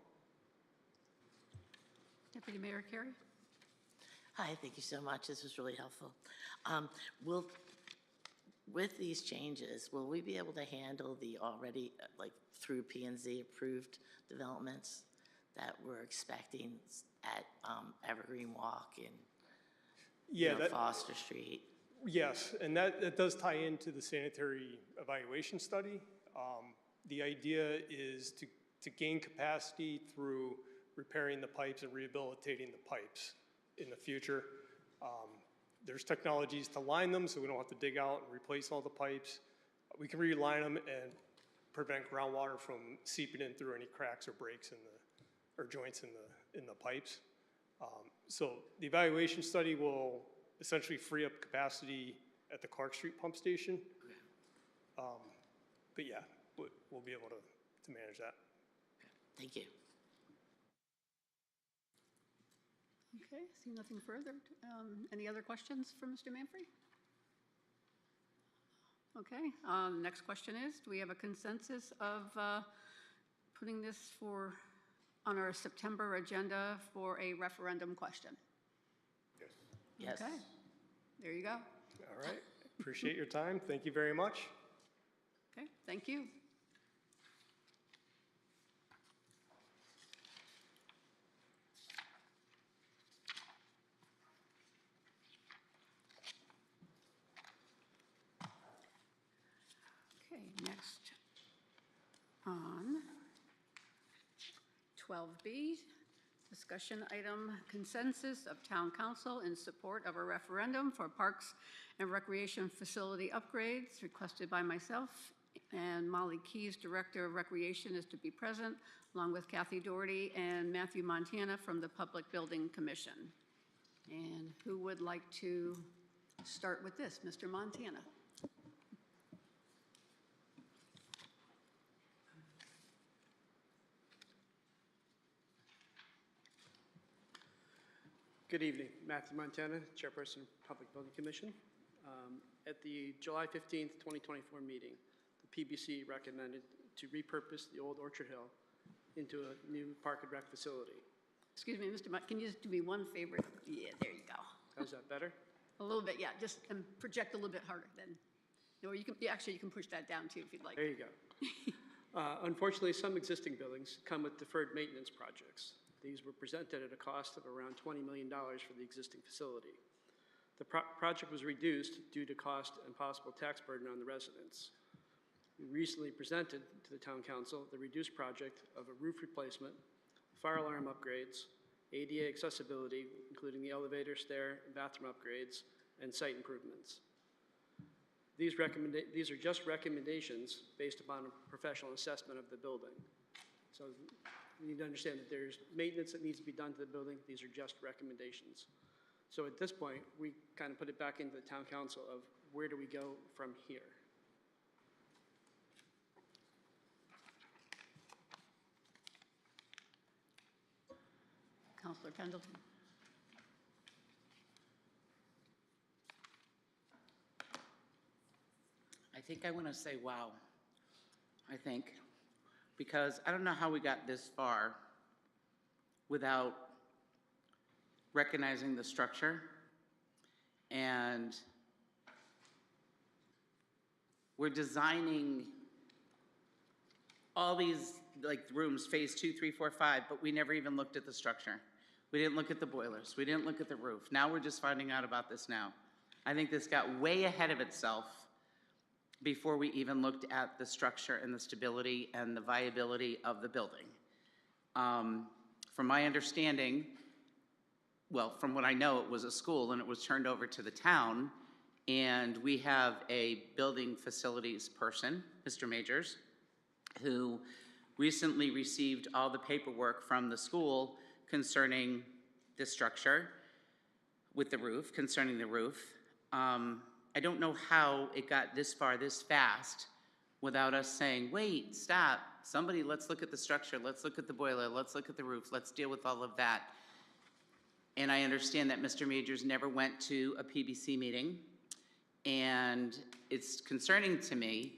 Deputy Mayor Carey? Hi, thank you so much. This was really helpful. with these changes, will we be able to handle the already, like, through P and Z approved developments that we're expecting at Evergreen Walk and Yeah, that, Foster Street? yes, and that does tie into the sanitary evaluation study. The idea is to gain capacity through repairing the pipes and rehabilitating the pipes in the future. There's technologies to line them so we don't have to dig out and replace all the pipes. We can reline them and prevent groundwater from seeping in through any cracks or breaks in the, or joints in the pipes. So the evaluation study will essentially free up capacity at the Clark Street pump station. But yeah, we'll be able to manage that. Thank you. Okay, see nothing further. Any other questions for Mr. Manfrey? Okay, next question is, do we have a consensus of putting this on our September agenda for a referendum question? Yes. Okay, there you go. All right, appreciate your time. Thank you very much. Okay, thank you. Okay, next on 12B, discussion item, consensus of town council in support of a referendum for parks and recreation facility upgrades requested by myself, and Molly Keys, Director of Recreation, is to be present, along with Kathy Doherty and Matthew Montana from the Public Building Commission. And who would like to start with this? Mr. Montana. Good evening. Matthew Montana, Chairperson, Public Building Commission. At the July 15th, 2024 meeting, the PBC recommended to repurpose the old Orchard Hill into a new park and rec facility. Excuse me, Mr. Can you just do me one favor? Yeah, there you go. How's that better? A little bit, yeah, just project a little bit harder then. Or you can, actually, you can push that down too if you'd like. There you go. Unfortunately, some existing buildings come with deferred maintenance projects. These were presented at a cost of around $20 million for the existing facility. The project was reduced due to cost and possible tax burden on the residents. We recently presented to the Town Council the reduced project of a roof replacement, fire alarm upgrades, ADA accessibility, including the elevator, stair, and bathroom upgrades, and site improvements. These are just recommendations based upon a professional assessment of the building. So you need to understand that there's maintenance that needs to be done to the building. These are just recommendations. So at this point, we kind of put it back into the Town Council of where do we go from here? Councilor Pendleton. I think I want to say wow, because I don't know how we got this far without recognizing the structure, and we're designing all these like rooms, phase 2, 3, 4, 5, but we never even looked at the structure. We didn't look at the boilers. We didn't look at the roof. Now we're just finding out about this now. I think this got way ahead of itself before we even looked at the structure and the stability and the viability of the building. From my understanding, well, from what I know, it was a school and it was turned over to the town, and we have a building facilities person, Mr. Majors, who recently received all the paperwork from the school concerning the structure with the roof, concerning the roof. I don't know how it got this far, this fast, without us saying, wait, stop, somebody, let's look at the structure, let's look at the boiler, let's look at the roof, let's deal with all of that. And I understand that Mr. Majors never went to a PBC meeting, and it's concerning to me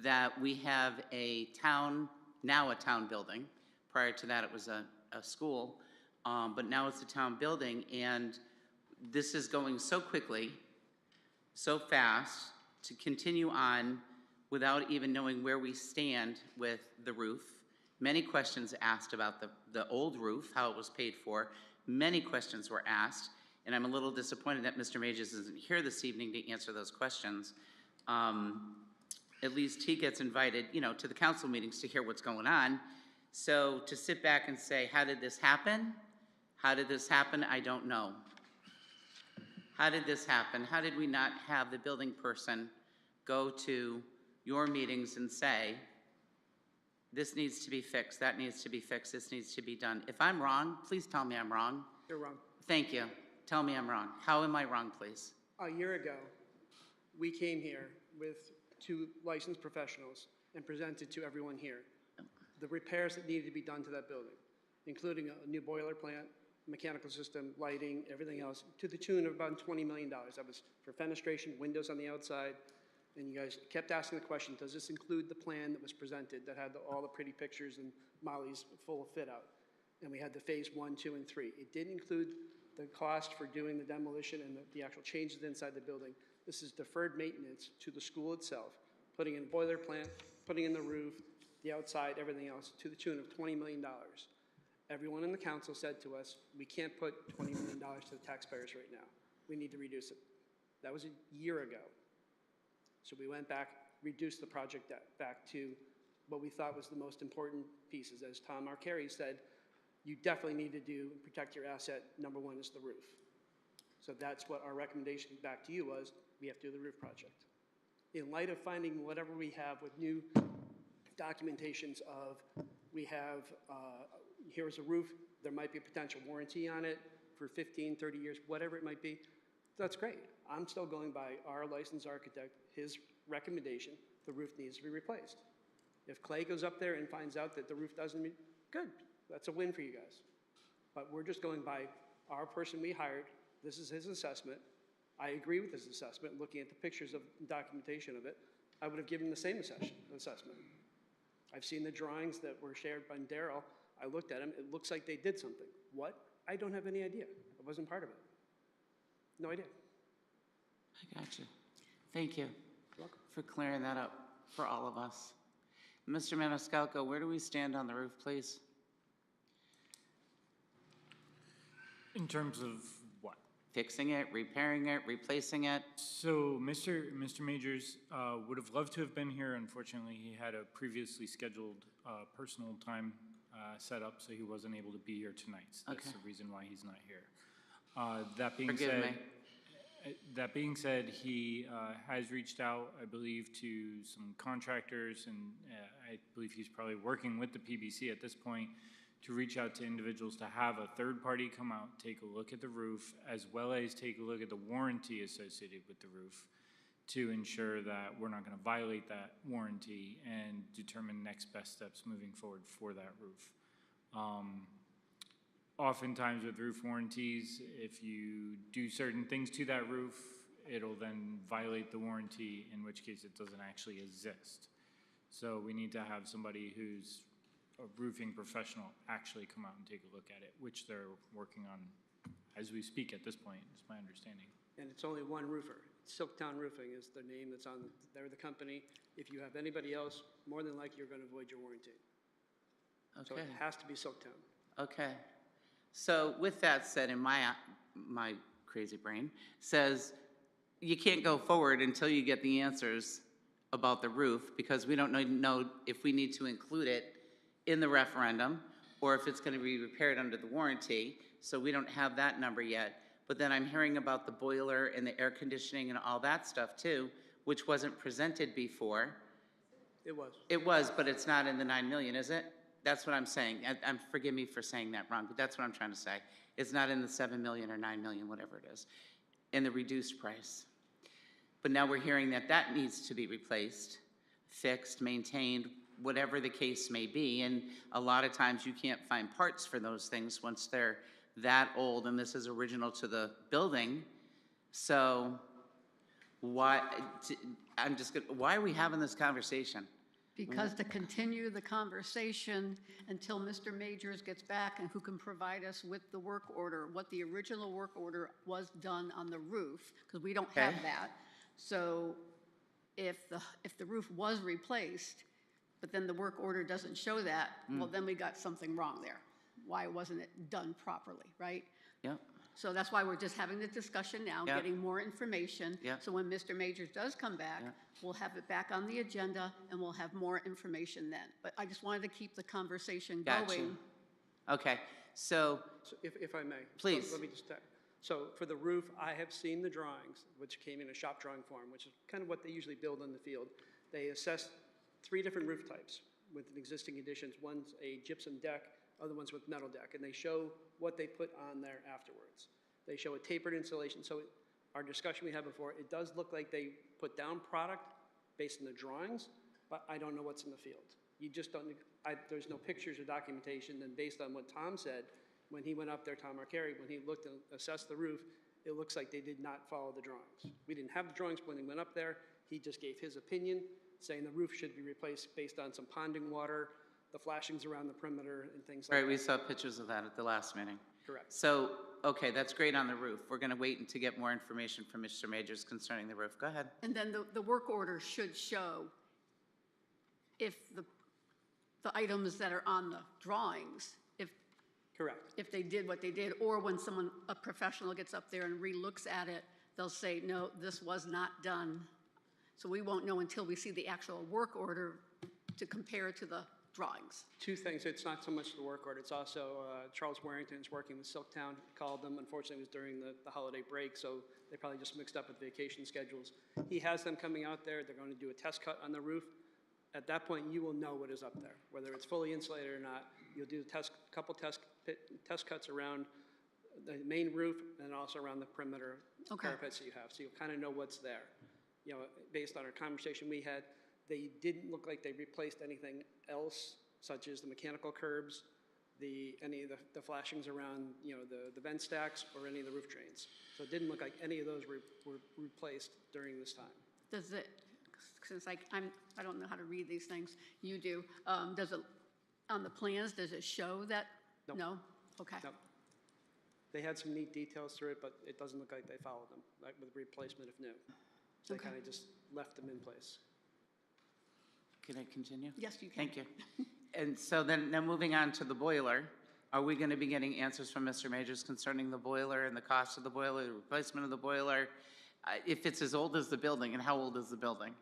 that we have a town, now a town building. Prior to that, it was a school, but now it's a town building, and this is going so quickly, so fast, to continue on without even knowing where we stand with the roof. Many questions asked about the old roof, how it was paid for. Many questions were asked, and I'm a little disappointed that Mr. Majors isn't here this evening to answer those questions. At least he gets invited, you know, to the council meetings to hear what's going on. So to sit back and say, how did this happen? How did this happen? I don't know. How did this happen? How did we not have the building person go to your meetings and say, this needs to be fixed, that needs to be fixed, this needs to be done? If I'm wrong, please tell me I'm wrong. You're wrong. Thank you. Tell me I'm wrong. How am I wrong, please? A year ago, we came here with 2 licensed professionals and presented to everyone here the repairs that needed to be done to that building, including a new boiler plant, mechanical system, lighting, everything else, to the tune of about $20 million. That was for fenestration, windows on the outside, and you guys kept asking the question, does this include the plan that was presented that had all the pretty pictures and Molly's full of fit out? And we had the phase 1, 2, and 3. It didn't include the cost for doing the demolition and the actual changes inside the building. This is deferred maintenance to the school itself, putting in a boiler plant, putting in the roof, the outside, everything else, to the tune of $20 million. Everyone in the council said to us, we can't put $20 million to the taxpayers right now. We need to reduce it. That was a year ago. So we went back, reduced the project back to what we thought was the most important pieces. As Tom Arcari said, you definitely need to do and protect your asset. Number 1 is the roof. So that's what our recommendation back to you was. We have to do the roof project. In light of finding whatever we have with new documentations of, we have, here's a roof, there might be a potential warranty on it for 15, 30 years, whatever it might be, that's great. I'm still going by our licensed architect, his recommendation, the roof needs to be replaced. If Clay goes up there and finds out that the roof doesn't meet, good, that's a win for you guys. But we're just going by our person we hired, this is his assessment. I agree with his assessment, looking at the pictures of documentation of it. I would have given the same assessment. I've seen the drawings that were shared by Daryl. I looked at them, it looks like they did something. What? I don't have any idea. I wasn't part of it. No idea. I got you. Thank you for clearing that up for all of us. Mr. Maniscalco, where do we stand on the roof, please? In terms of what? Fixing it, repairing it, replacing it? So Mr. Majors would have loved to have been here. Unfortunately, he had a previously scheduled personal time set up, so he wasn't able to be here tonight. So that's Okay. the reason why he's not here. That being Forgive said, me. That being said, he has reached out, I believe, to some contractors, and I believe he's probably working with the PBC at this point to reach out to individuals to have a third party come out, take a look at the roof, as well as take a look at the warranty associated with the roof to ensure that we're not going to violate that warranty and determine next best steps moving forward for that roof. Oftentimes with roof warranties, if you do certain things to that roof, it'll then violate the warranty, in which case it doesn't actually exist. So we need to have somebody who's a roofing professional actually come out and take a look at it, which they're working on as we speak at this point, is my understanding. And it's only one roofer. Silktown Roofing is the name that's on, they're the company. If you have anybody else, more than likely you're going to avoid your warranty. So Okay. it has to be Silktown. Okay. So with that said, in my crazy brain says you can't go forward until you get the answers about the roof, because we don't know if we need to include it in the referendum or if it's going to be repaired under the warranty. So we don't have that number yet. But then I'm hearing about the boiler and the air conditioning and all that stuff too, which wasn't presented before. It was. It was, but it's not in the 9 million, is it? That's what I'm saying. Forgive me for saying that wrong, but that's what I'm trying to say. It's not in the 7 million or 9 million, whatever it is, in the reduced price. But now we're hearing that that needs to be replaced, fixed, maintained, whatever the case may be. And a lot of times you can't find parts for those things once they're that old, and this is original to the building. So why are we having this conversation? Because to continue the conversation until Mr. Majors gets back and who can provide us with the work order, what the original work order was done on the roof, because we don't have Okay. that. So if the roof was replaced, but then the work order doesn't show that, well, then we got something wrong there. Why wasn't it done properly, right? Yep. So that's why we're just having the discussion now, Yep. getting more information. Yep. So when Mr. Majors does come back, Yep. we'll have it back on the agenda and we'll have more information then. But I just wanted to keep the conversation Gotcha. going. Okay, so, So if I may. Please. Let me just, so for the roof, I have seen the drawings, which came in a shop drawing form, which is kind of what they usually build in the field. They assessed 3 different roof types with existing additions. One's a gypsum deck, other one's with metal deck, and they show what they put on there afterwards. They show a tapered insulation. So our discussion we had before, it does look like they put down product based on the drawings, but I don't know what's in the field. You just don't, there's no pictures or documentation, and based on what Tom said, when he went up there, Tom Arcari, when he looked and assessed the roof, it looks like they did not follow the drawings. We didn't have the drawings when he went up there. He just gave his opinion, saying the roof should be replaced based on some ponding water, the flashings around the perimeter, and things like right, that. we saw pictures of that at the last meeting. Correct. So, okay, that's great on the roof. We're going to wait to get more information from Mr. Majors concerning the roof. Go ahead. And then the work order should show if the items that are on the drawings, Correct. if they did what they did, or when a professional gets up there and re-looks at it, they'll say, no, this was not done. So we won't know until we see the actual work order to compare to the drawings. 2 things. It's not so much the work order. It's also Charles Warrington is working with Silktown. Called them. Unfortunately, it was during the holiday break, so they probably just mixed up with vacation schedules. He has them coming out there. They're going to do a test cut on the roof. At that point, you will know what is up there, whether it's fully insulated or not. You'll do a couple test cuts around the main roof and also around the perimeter parapets that you have, so you'll kind of know what's there. You know, based on our conversation we had, they didn't look like they replaced anything else, such as the mechanical curbs, any of the flashings around, you know, the vent stacks or any of the roof drains. So it didn't look like any of those were replaced during this time. Does it, since I don't know how to read these things, you do, does it, on the plans, does it show that? Nope. No? Okay. Nope. They had some neat details through it, but it doesn't look like they followed them, like with replacement if new. So they kind of just left them in place. Can I continue? Yes, you can. Thank you. And so then, now moving on to the boiler, are we going to be getting answers from Mr. Majors concerning the boiler and the cost of the boiler, the replacement of the boiler? If it's as old as the building, and how old is the building?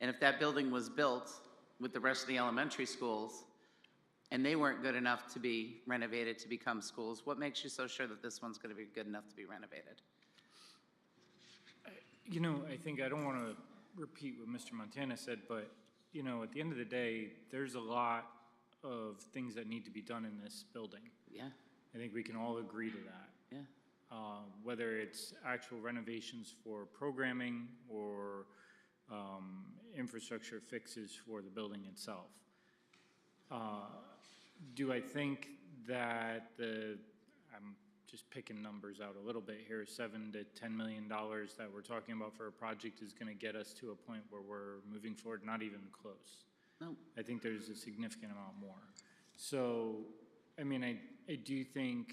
And if that building was built with the rest of the elementary schools, and they weren't good enough to be renovated to become schools, what makes you so sure that this one's going to be good enough to be renovated? You know, I think I don't want to repeat what Mr. Montana said, but, you know, at the end of the day, there's a lot of things that need to be done in this building. Yeah. I think we can all agree to that. Yeah. Whether it's actual renovations for programming or infrastructure fixes for the building itself. Do I think that I'm just picking numbers out a little bit here, $7 to $10 million that we're talking about for a project is going to get us to a point where we're moving forward? Not even close. No. I think there's a significant amount more. So, I mean, I do think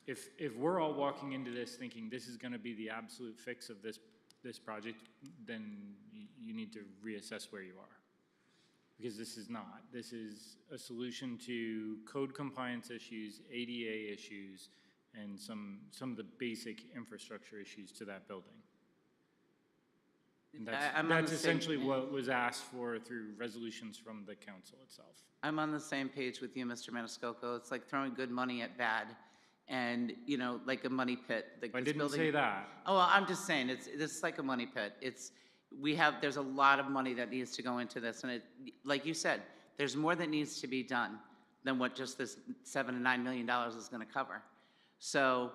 if we're all walking into this thinking this is going to be the absolute fix of this project, then you need to reassess where you are. Because this is not. This is a solution to code compliance issues, ADA issues, and some of the basic infrastructure issues to that building. And that's essentially what was asked for through resolutions from the council itself. I'm on the same page with you, Mr. Maniscalco. It's like throwing good money at bad, and, you know, like a money pit. Like I didn't say that. Oh, well, I'm just saying, this is like a money pit. There's a lot of money that needs to go into this, and like you said, there's more that needs to be done than what just this $7 to $9 million is going to cover. So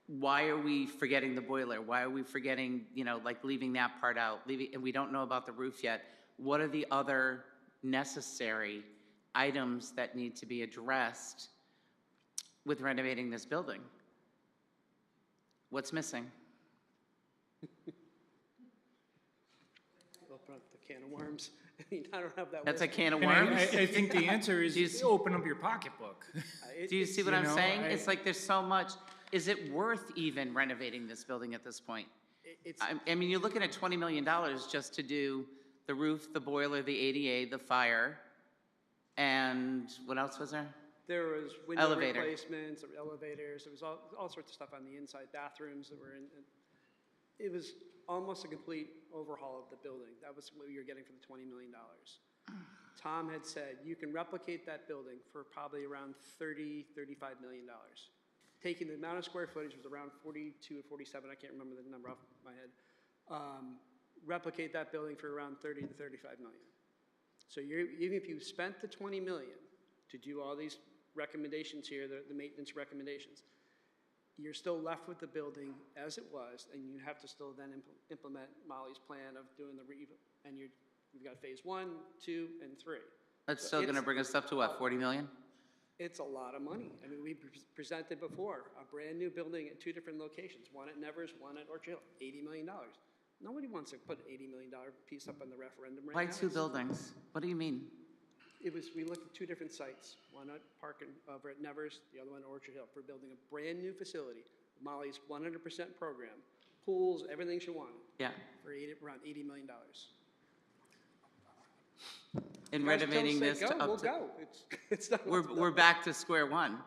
why are we forgetting the boiler? Why are we forgetting, you know, like leaving that part out? And we don't know about the roof yet. What are the other necessary items that need to be addressed with renovating this building? What's missing? Open up the can of worms. I mean, I don't have that. That's list. a can of And worms. I think the answer is open up your pocketbook. Do you see what I'm saying? It's like there's so much. Is it worth even renovating this building at this point? It's, I mean, you're looking at $20 million just to do the roof, the boiler, the ADA, the fire, and what else was there? there was window Elevator. replacements, there were elevators, there was all sorts of stuff on the inside, bathrooms that were in. It was almost a complete overhaul of the building. That was what you were getting for the $20 million. Tom had said, you can replicate that building for probably around $35 million. Taking the amount of square footage was around 42 or 47, I can't remember the number off my head. Replicate that building for around 30 to 35 million. So even if you spent the 20 million to do all these recommendations here, the maintenance recommendations, you're still left with the building as it was, and you have to still then implement Molly's plan of doing and you've got phase 1, 2, and 3. That's So still going to it's- bring us up to what, 40 million? It's a lot of money. I mean, we presented before a brand-new building at 2 different locations, one at Nevers, one at Orchard Hill, $80 million. Nobody wants to put an $80 million piece up on the referendum right Why now. 2 buildings? What do you mean? We looked at 2 different sites, one at over at Nevers, the other one at Orchard Hill, for building a brand-new facility, Molly's 100% program, pools, everything she wanted. Yeah. For around $80 million. In Guys don't renovating say this to go, we'll up to... go. It's not We're back to square one.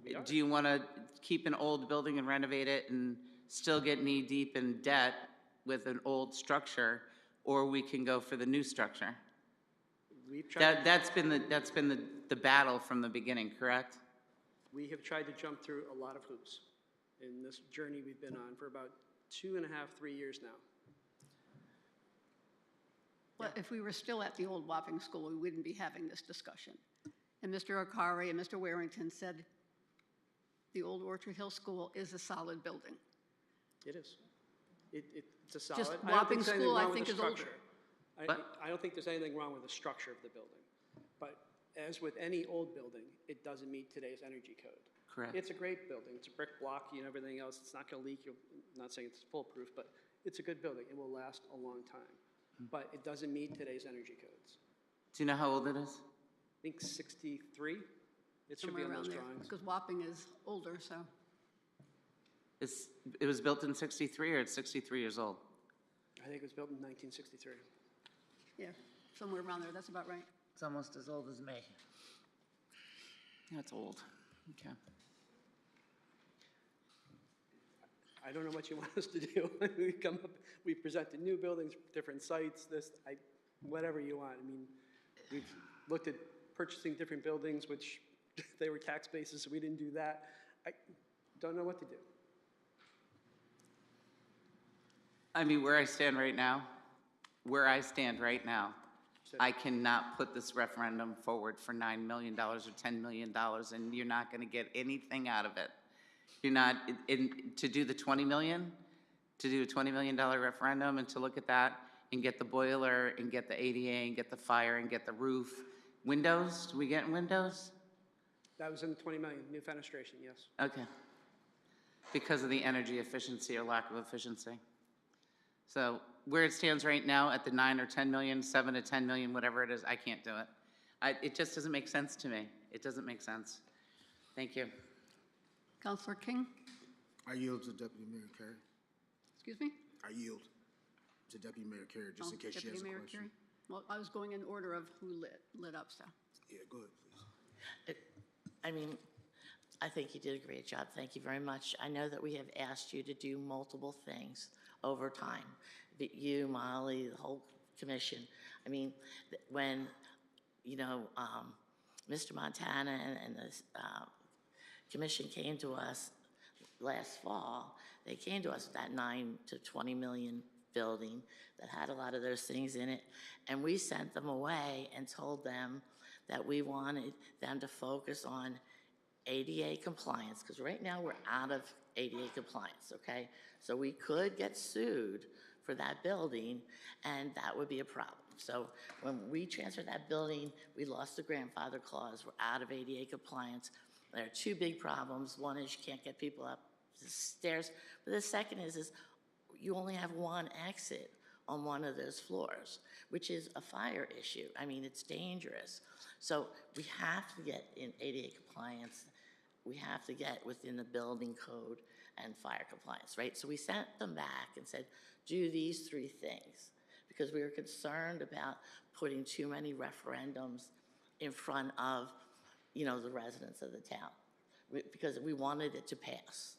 We are. Do you want to keep an old building and renovate it and still get knee-deep in debt with an old structure, or we can go for the new structure? We've tried. That's been the battle from the beginning, correct? We have tried to jump through a lot of hoops in this journey we've been on for about 2.5, 3 years now. Well, if we were still at the old Wapping School, we wouldn't be having this discussion. And Mr. Akari and Mr. Warrington said the old Orchard Hill School is a solid building. It is. It's a solid. Just I don't think Wapping there's anything School, I wrong with think, the is older. structure. I don't think there's anything wrong with the structure of the building. But as with any old building, it doesn't meet today's energy code. Correct. It's a great building. It's a brick block, everything else. It's not going to leak. I'm not saying it's foolproof, but it's a good building. It will last a long time. But it doesn't meet today's energy codes. Do you know how old it is? I think 63. It should be Somewhere on around those there, drawings. because Wapping is older, so. It was built in 63 or it's 63 years old? I think it was built in 1963. Yeah, somewhere around there, that's about right. It's almost as old as me. Yeah, it's old. Okay. I don't know what you want us to do. We presented new buildings, different sites, whatever you want. I mean, we've looked at purchasing different buildings, which they were tax bases, so we didn't do that. I don't know what to do. I mean, where I stand right now, I cannot put this referendum forward for $9 million or $10 million, and you're not going to get anything out of it. You're not, to do the $20 million, to do a $20 million referendum and to look at that and get the boiler and get the ADA and get the fire and get the roof. Windows, do we get windows? That was in the 20 million, new fenestration, yes. Okay. Because of the energy efficiency or lack of efficiency. So where it stands right now at the 9 or 10 million, 7 to 10 million, whatever it is, I can't do it. It just doesn't make sense to me. It doesn't make sense. Thank you. Councillor King, I yield to Deputy Mayor Carey. excuse me? I yield to Deputy Mayor Carey, just in case she has a Deputy Mayor question. Carey? Well, I was going in order of who lit up, so. Yeah, go ahead, please. I mean, I think you did a great job. Thank you very much. I know that we have asked you to do multiple things over time. You, Molly, the whole commission. I mean, when, Mr. Montana and the commission came to us last fall, they came to us with that 9 to 20 million building that had a lot of those things in it, and we sent them away and told them that we wanted them to focus on ADA compliance, because right now we're out of ADA compliance, okay? So we could get sued for that building, and that would be a problem. So when we transferred that building, we lost the grandfather clause. We're out of ADA compliance. There are 2 big problems. One is you can't get people up the stairs, but the second is you only have one exit on one of those floors, which is a fire issue. I mean, it's dangerous. So we have to get in ADA compliance. We have to get within the building code, and fire compliance, right? So we sent them back and said, do these 3 things, because we were concerned about putting too many referendums in front of, the residents of the town, because we wanted it to pass.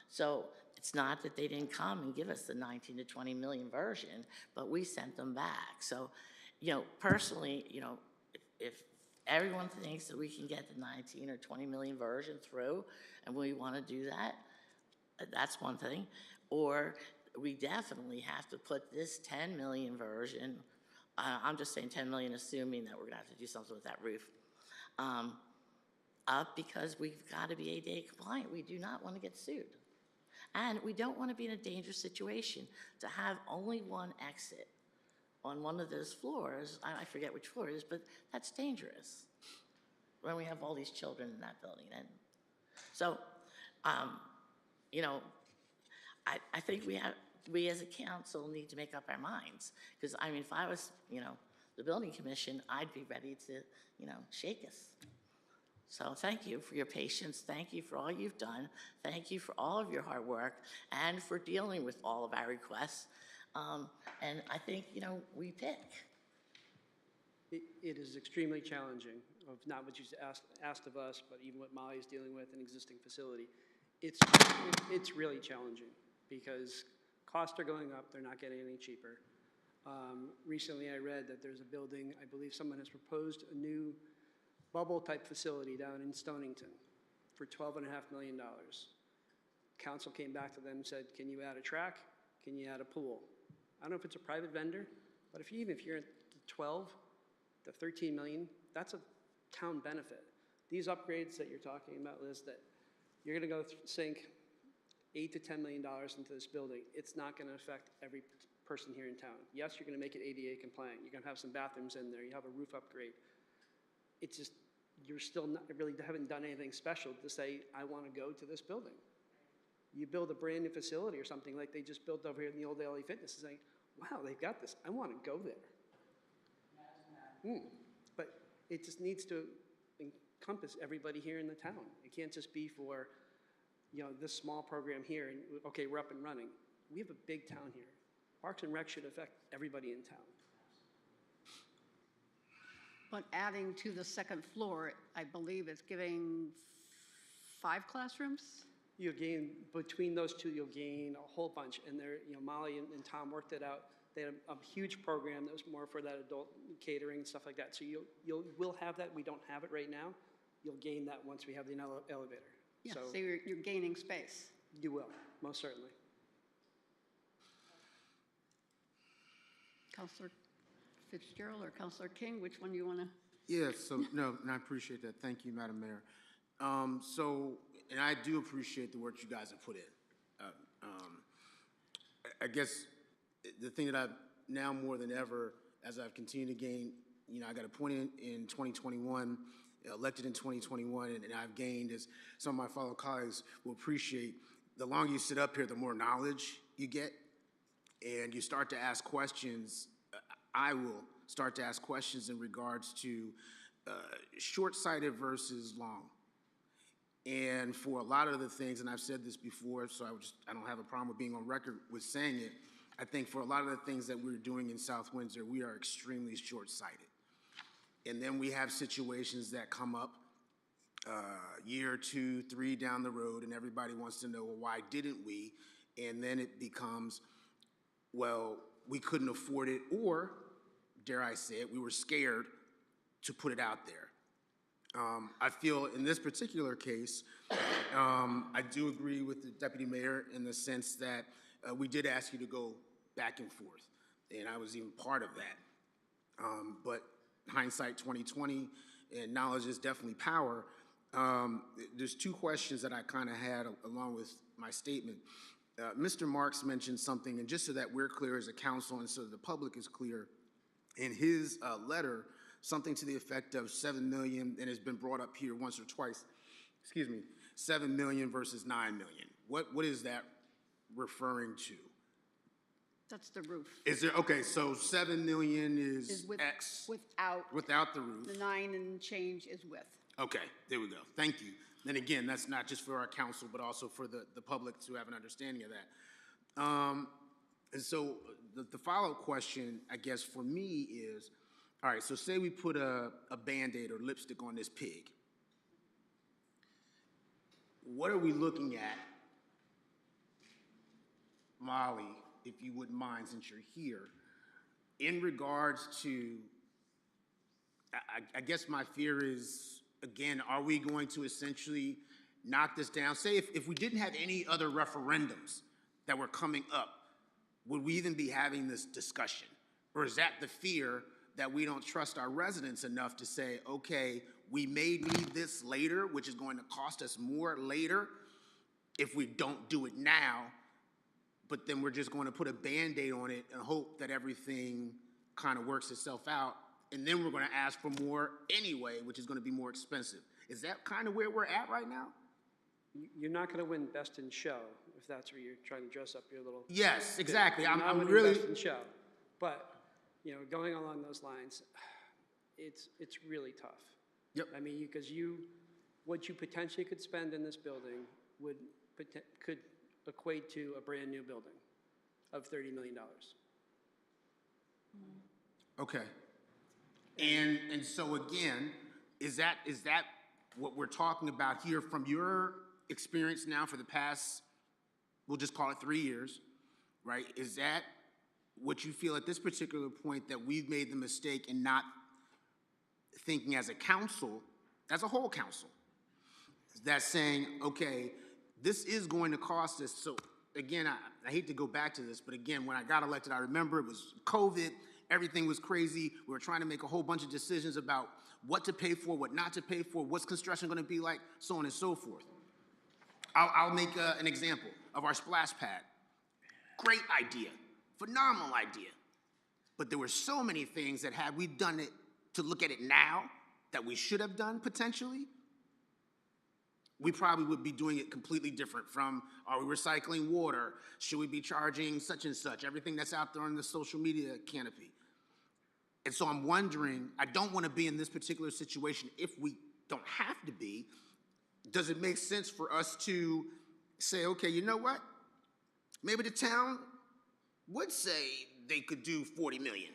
So it's not that they didn't come and give us the 19 to 20 million version, but we sent them back. So, personally, if everyone thinks that we can get the 19 or 20 million version through, and we want to do that, that's one thing. Or we definitely have to put this 10 million version, I'm just saying 10 million, assuming that we're gonna have to do something with that roof, up, because we've got to be ADA compliant. We do not want to get sued. And we don't want to be in a dangerous situation to have only one exit on one of those floors. I forget which floor it is, but that's dangerous when we have all these children in that building. And so, I think we as a council need to make up our minds. Because, if I was, the building commission, I'd be ready to, shake us. So thank you for your patience. Thank you for all you've done. Thank you for all of your hard work and for dealing with all of our requests. And I think, we pick. It is extremely challenging, of not what you asked of us, but even what Molly's dealing with an existing facility. It's really challenging because costs are going up. They're not getting any cheaper. Recently I read that there's a building, I believe someone has proposed a new bubble-type facility down in Stonington for $12.5 million. Council came back to them and said, can you add a track? Can you add a pool? I don't know if it's a private vendor, but if you're at 12 to 13 million, that's a town benefit. These upgrades that you're talking about, Liz, that you're gonna go sink $8 to $10 million into this building, it's not gonna affect every person here in town. Yes, you're gonna make it ADA compliant. You're gonna have some bathrooms in there. You have a roof upgrade. It's just, you're still not really haven't done anything special to say, I want to go to this building. You build a brand new facility or something like they just built over here in the old LA Fitness and saying, wow, they've got this. I want to go there. But it just needs to encompass everybody here in the town. It can't just be for, this small program here and, okay, we're up and running. We have a big town here. Parks and Rec should affect everybody in town. But adding to the second floor, I believe it's giving 5 classrooms? You'll gain, between those two, you'll gain a whole bunch. And there, Molly and Tom worked it out. They had a huge program that was more for that adult catering and stuff like that. So we'll have that. We don't have it right now. You'll gain that once we have the elevator. Yeah, so you're gaining space. You will, most certainly. Councilor Fitzgerald or Councilor King, which one do you want to? Yeah, no, and I appreciate that. Thank you, Madam Mayor. And I do appreciate the work you guys have put in. I guess the thing that I've now more than ever, as I've continued to gain, I got appointed in 2021, elected in 2021, and I've gained, as some of my fellow colleagues will appreciate, the longer you sit up here, the more knowledge you get, and you start to ask questions. I will start to ask questions in regards to short-sighted versus long. And for a lot of the things, and I've said this before, so I don't have a problem with being on record with saying it, I think for a lot of the things that we're doing in South Windsor, we are extremely short-sighted. And then we have situations that come up year, 2, 3 down the road, and everybody wants to know, well, why didn't we? And then it becomes, well, we couldn't afford it, or, dare I say it, we were scared to put it out there. I feel in this particular case, I do agree with the Deputy Mayor in the sense that we did ask you to go back and forth, and I was even part of that. But hindsight 2020, and knowledge is definitely power. There's 2 questions that I kind of had along with my statement. Mr. Marks mentioned something, and just so that we're clear as a council and so the public is clear, in his letter, something to the effect of $7 million, and it's been brought up here once or twice, 7 million versus 9 million. What is that referring to? That's the roof. Is there, okay, so 7 million is with, X. Without the roof. The 9 and change is with. Okay, there we go. Thank you. And again, that's not just for our council, but also for the public to have an understanding of that. And so the follow-up question, I guess, for me is, all right, so say we put a Band-Aid or lipstick on this pig. What are we looking at, Molly, if you wouldn't mind, since you're here, in regards to, I guess my fear is, again, are we going to essentially knock this down? Say if we didn't have any other referendums that were coming up, would we even be having this discussion? Or is that the fear that we don't trust our residents enough to say, okay, we may need this later, which is going to cost us more later if we don't do it now, but then we're just going to put a Band-Aid on it and hope that everything kind of works itself out, and then we're going to ask for more anyway, which is going to be more expensive. Is that kind of where we're at right now? You're not going to win Best in Show if that's where you're trying to dress up your little. Yes, exactly. You're not I'm winning really. Best in Show, but going along those lines, it's really tough. Yep. I mean, because what you potentially could spend in this building could equate to a brand new building of $30 million. Okay. And so again, is that what we're talking about here from your experience now for the past, we'll just call it 3 years, right? Is that what you feel at this particular point, that we've made the mistake in not thinking as a council, as a whole council, that's saying, okay, this is going to cost us. So again, I hate to go back to this, but again, when I got elected, I remember it was COVID, everything was crazy. We were trying to make a whole bunch of decisions about what to pay for, what not to pay for, what's construction going to be like, so on and so forth. I'll make an example of our splash pad. Great idea, phenomenal idea. But there were so many things that had we done it to look at it now that we should have done potentially, we probably would be doing it completely different. From, are we recycling water? Should we be charging such and such? Everything that's out there on the social media canopy. And so I'm wondering, I don't want to be in this particular situation if we don't have to be. Does it make sense for us to say, okay, you know what? Maybe the town would say they could do 40 million.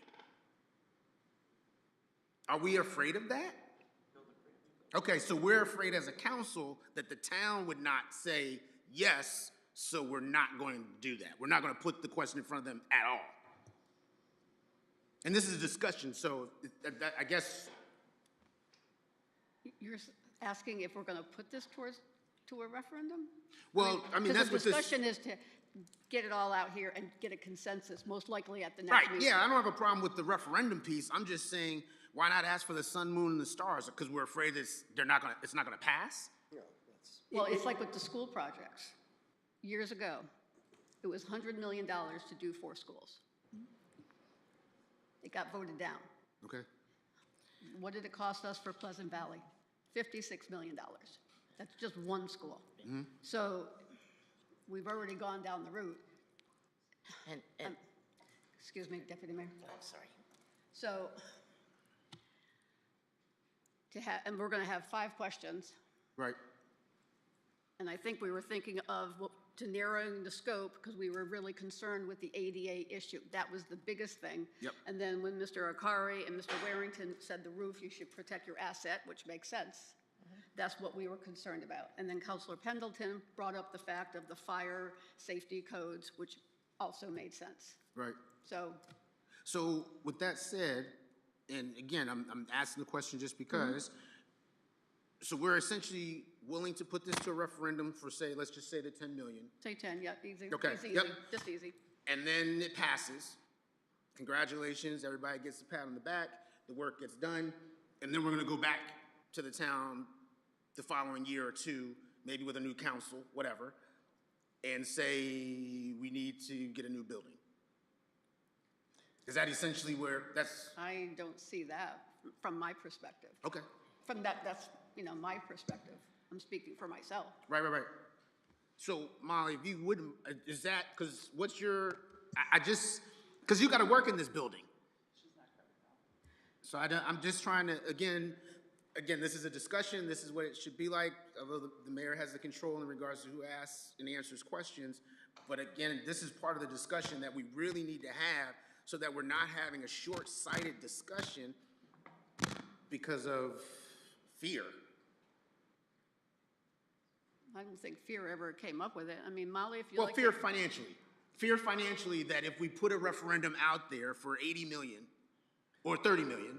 Are we afraid of that? Okay, so we're afraid as a council that the town would not say yes, so we're not going to do that. We're not going to put the question in front of them at all. And this is a discussion, so I guess. You're asking if we're going to put this to a referendum? Well, I mean, that's what this. The discussion is to get it all out here and get a consensus, most likely at the next Right, meeting. yeah, I don't have a problem with the referendum piece. I'm just saying, why not ask for the sun, moon, and the stars? Because we're afraid it's not going to pass? Well, it's like with the school projects. Years ago, it was $100 million to do 4 schools. It got voted down. Okay. What did it cost us for Pleasant Valley? $56 million. That's just one school. Mm-hmm. So we've already gone down the route. And Excuse me, Deputy Mayor. I'm sorry. So, and we're going to have 5 questions. Right. And I think we were thinking of to narrowing the scope because we were really concerned with the ADA issue. That was the biggest thing. Yep. And then when Mr. Akari and Mr. Warrington said the roof, you should protect your asset, which makes sense. That's what we were concerned about. And then Councilor Pendleton brought up the fact of the fire safety codes, which also made sense. Right. So with that said, and again, I'm asking the question just because, so we're essentially willing to put this to a referendum for, say, let's just say the 10 million. say 10, yeah, easy. Okay, It's easy, yep. just easy. And then it passes. Congratulations, everybody gets a pat on the back, the work gets done, and then we're gonna go back to the town the following year or 2, maybe with a new council, whatever, and say we need to get a new building. Is that essentially where that's? I don't see that from my perspective. Okay. From that's my perspective. I'm speaking for myself. Right. So, Molly, if you wouldn't, is that, because what's your, because you got to work in this building. So I'm just trying to, again, again, this is a discussion, this is what it should be like, although the mayor has the control in regards to who asks and answers questions. But again, this is part of the discussion that we really need to have so that we're not having a short-sighted discussion because of fear. I don't think fear ever came up with it. I mean, Molly, if you like. Well, fear financially that if we put a referendum out there for 80 million or 30 million.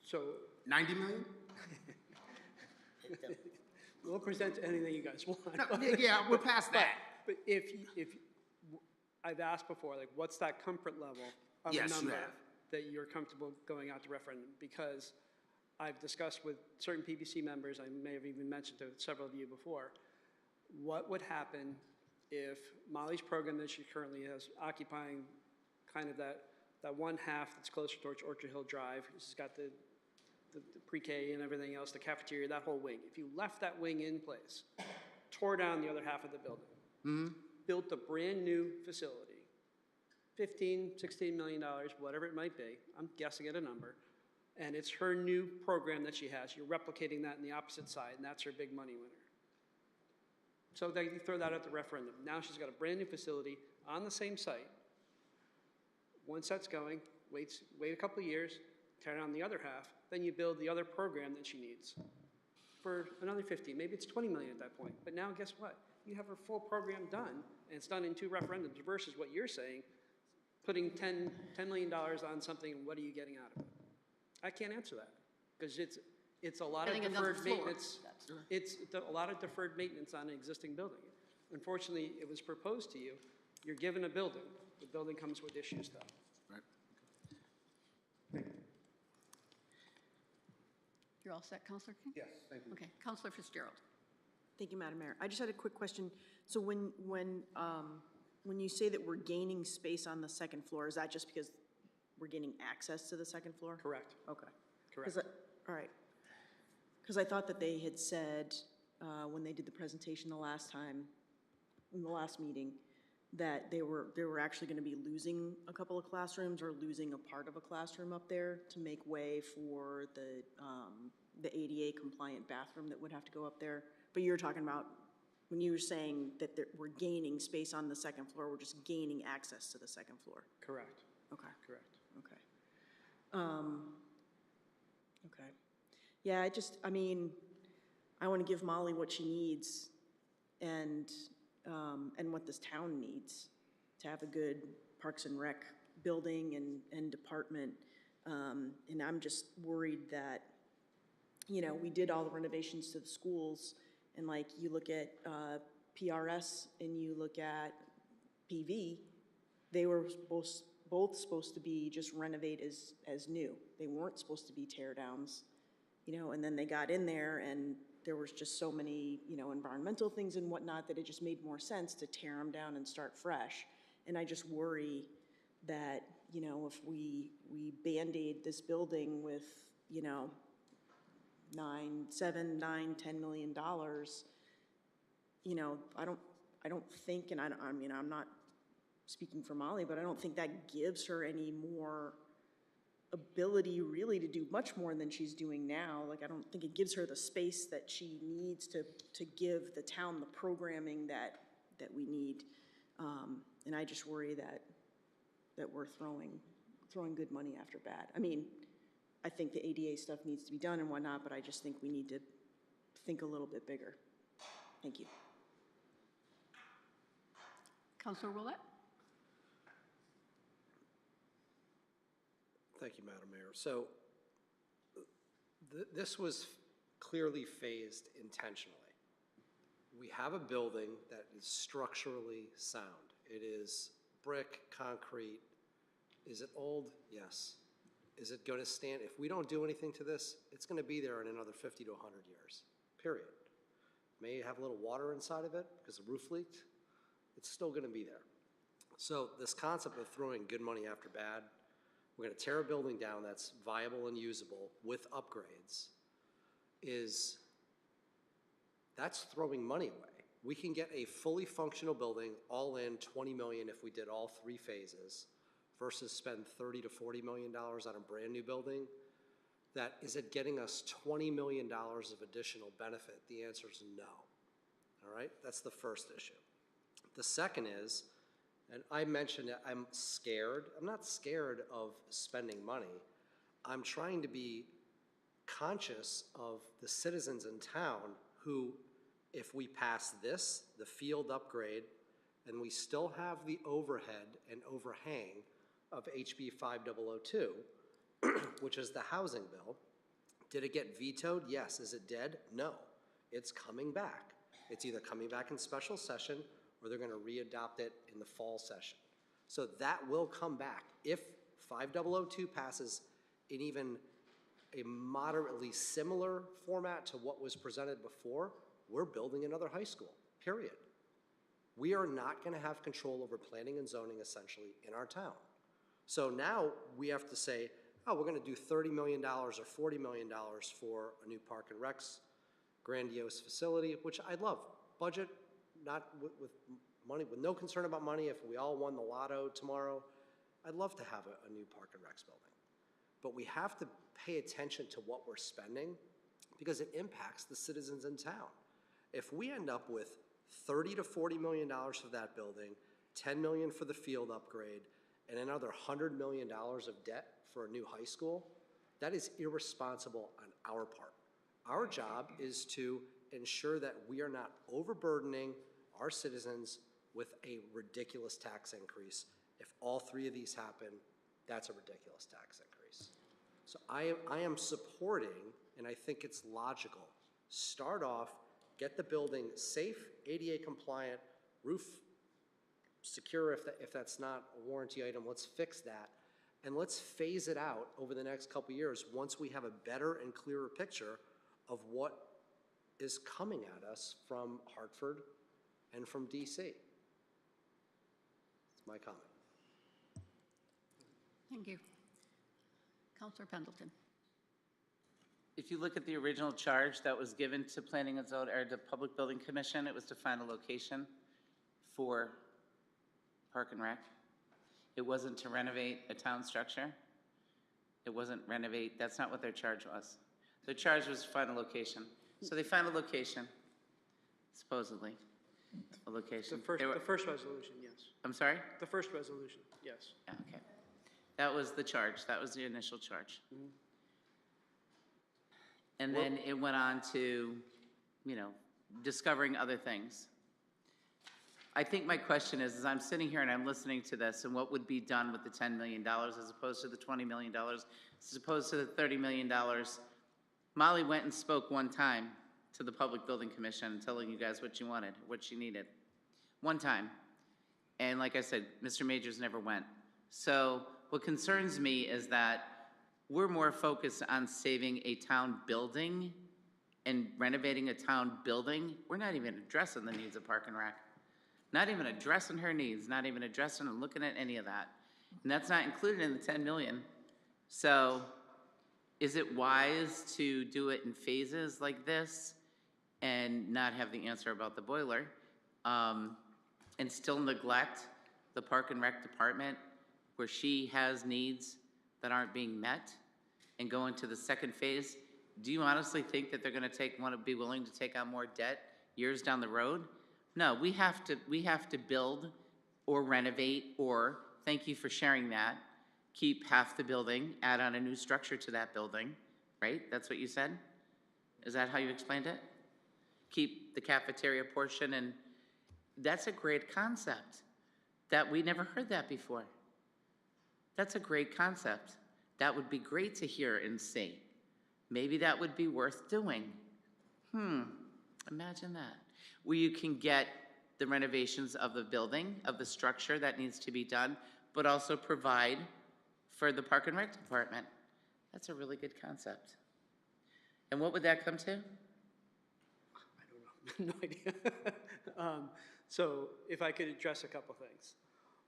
So 90 million? we'll present anything you guys want. No, yeah, we're past that. But if I've asked before, like, what's that comfort level of Yes, a you number have. that you're comfortable going out to referendum? Because I've discussed with certain PBC members, I may have even mentioned to several of you before, what would happen if Molly's program that she currently has, occupying kind of that one half that's closer towards Orchard Hill Drive, she's got the pre-K and everything else, the cafeteria, that whole wing. If you left that wing in place, tore down the other half of the building, built a brand new facility, $15, $16 million, whatever it might be, I'm guessing at a number, and it's her new program that she has. You're replicating that in the opposite side, and that's her big money winner. So they throw that out the referendum. Now she's got a brand new facility on the same site. Once that's going, wait a couple of years, tear down the other half, then you build the other program that she needs for another 15, maybe it's 20 million at that point. But now guess what? You have her full program done, and it's done in 2 referendums versus what you're saying, putting $10 million on something, and what are you getting out of it? I can't answer that, because it's a lot of Getting another deferred floor. maintenance. It's a lot of deferred maintenance on an existing building. Unfortunately, it was proposed to you. You're given a building. The building comes with issues, though. You're all set, Counselor King? Yes, thank you. Okay, Counselor Fitzgerald. Thank you, Madam Mayor. I just had a quick question. So when you say that we're gaining space on the second floor, is that just because we're gaining access to the second floor? Correct. Okay. Correct. All right. Because I thought that they had said, when they did the presentation the last time, in the last meeting, that they were actually going to be losing a couple of classrooms or losing a part of a classroom up there to make way for the ADA compliant bathroom that would have to go up there. But you're talking about, when you were saying that we're gaining space on the second floor, we're just gaining access to the second floor. Correct. Okay. Correct. Okay. Okay. Yeah, I mean, I want to give Molly what she needs and what this town needs to have a good Parks and Rec building and department. And I'm just worried that, we did all the renovations to the schools, and like you look at PRS and you look at PV, they were both supposed to be just renovate as new. They weren't supposed to be tear downs, and then they got in there and there was just so many, environmental things and whatnot that it just made more sense to tear them down and start fresh. And I just worry that, if we Band-Aid this building with, $7, $9, $10 million, I don't think, and I'm not speaking for Molly, but I don't think that gives her any more ability really to do much more than she's doing now. Like, I don't think it gives her the space that she needs to give the town the programming that we need. And I just worry that we're throwing good money after bad. I mean, I think the ADA stuff needs to be done and whatnot, but I just think we need to think a little bit bigger. Thank you. Counselor Willett? Thank you, Madam Mayor. So this was clearly phased intentionally. We have a building that is structurally sound. It is brick, concrete. Is it old? Yes. Is it going to stand? If we don't do anything to this, it's going to be there in another 50 to 100 years, period. May have a little water inside of it because the roof leaked. It's still going to be there. So this concept of throwing good money after bad, we're going to tear a building down that's viable and usable with upgrades, that's throwing money away. We can get a fully functional building, all in $20 million if we did all 3 phases, versus spend $30 to $40 million on a brand new building. that is it getting us $20 million of additional benefit? The answer is no. All right, that's the first issue. The second is, and I mentioned it, I'm scared. I'm not scared of spending money. I'm trying to be conscious of the citizens in town who, if we pass this, the field upgrade, and we still have the overhead and overhang of HB 5002, which is the housing bill. Did it get vetoed? Yes. Is it dead? No. It's coming back. It's either coming back in special session or they're going to re-adopt it in the fall session. So that will come back. If 5002 passes in even a moderately similar format to what was presented before, we're building another high school, period. We are not going to have control over planning and zoning essentially in our town. So now we have to say, oh, we're going to do $30 million or $40 million for a new Park and Rec's grandiose facility, which I love. Budget, not with money, with no concern about money. If we all won the lotto tomorrow, I'd love to have a new Park and Rec's building. But we have to pay attention to what we're spending because it impacts the citizens in town. If we end up with $30 to $40 million for that building, $10 million for the field upgrade, and another $100 million of debt for a new high school, that is irresponsible on our part. Our job is to ensure that we are not overburdening our citizens with a ridiculous tax increase. If all three of these happen, that's a ridiculous tax increase. So I am supporting, and I think it's logical, start off, get the building safe, ADA compliant, roof secure if that's not a warranty item, let's fix that. And let's phase it out over the next couple years once we have a better and clearer picture of what is coming at us from Hartford and from DC. That's my comment. Thank you. Councilor Pendleton. If you look at the original charge that was given to Planning and Zone, or the Public Building Commission, it was to find a location for Park and Rec. It wasn't to renovate a town structure. It wasn't renovate, that's not what their charge was. Their charge was to find a location. So they found a location, supposedly, a location. The first resolution, yes. I'm sorry? The first resolution, yes. Okay. That was the charge, that was the initial charge. Mm-hmm. And then it went on to, you know, discovering other things. I think my question is I'm sitting here and I'm listening to this, and what would be done with the $10 million as opposed to the $20 million, as opposed to the $30 million. Molly went and spoke one time to the Public Building Commission telling you guys what you wanted, what you needed. One time. And like I said, Mr. Majors never went. So what concerns me is that we're more focused on saving a town building and renovating a town building. We're not even addressing the needs of Park and Rec. Not even addressing her needs, not even addressing and looking at any of that. And that's not included in the 10 million. So is it wise to do it in phases like this and not have the answer about the boiler and still neglect the Park and Rec department where she has needs that aren't being met and go into the second phase? Do you honestly think that they're going to be willing to take on more debt years down the road? No, we have to build or renovate, or, thank you for sharing that, keep half the building, add on a new structure to that building, right? That's what you said? Is that how you explained it? Keep the cafeteria portion, and that's a great concept. That we never heard that before. That's a great concept. That would be great to hear and see. Maybe that would be worth doing. Imagine that. Where you can get the renovations of the building, of the structure that needs to be done, but also provide for the Park and Rec department. That's a really good concept. And what would that come to? I don't know, no idea. So if I could address a couple things.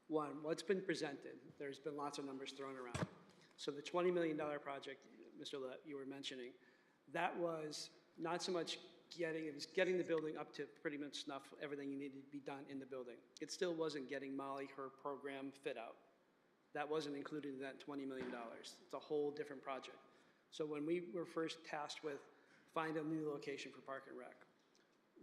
One, what's been presented, there's been lots of numbers thrown around. So the $20 million project, Mr. Lett, you were mentioning, that was not so much getting the building up to pretty much snuff, everything you needed to be done in the building. It still wasn't getting Molly her program fit out. That wasn't included in that $20 million. It's a whole different project. So when we were first tasked with find a new location for Park and Rec,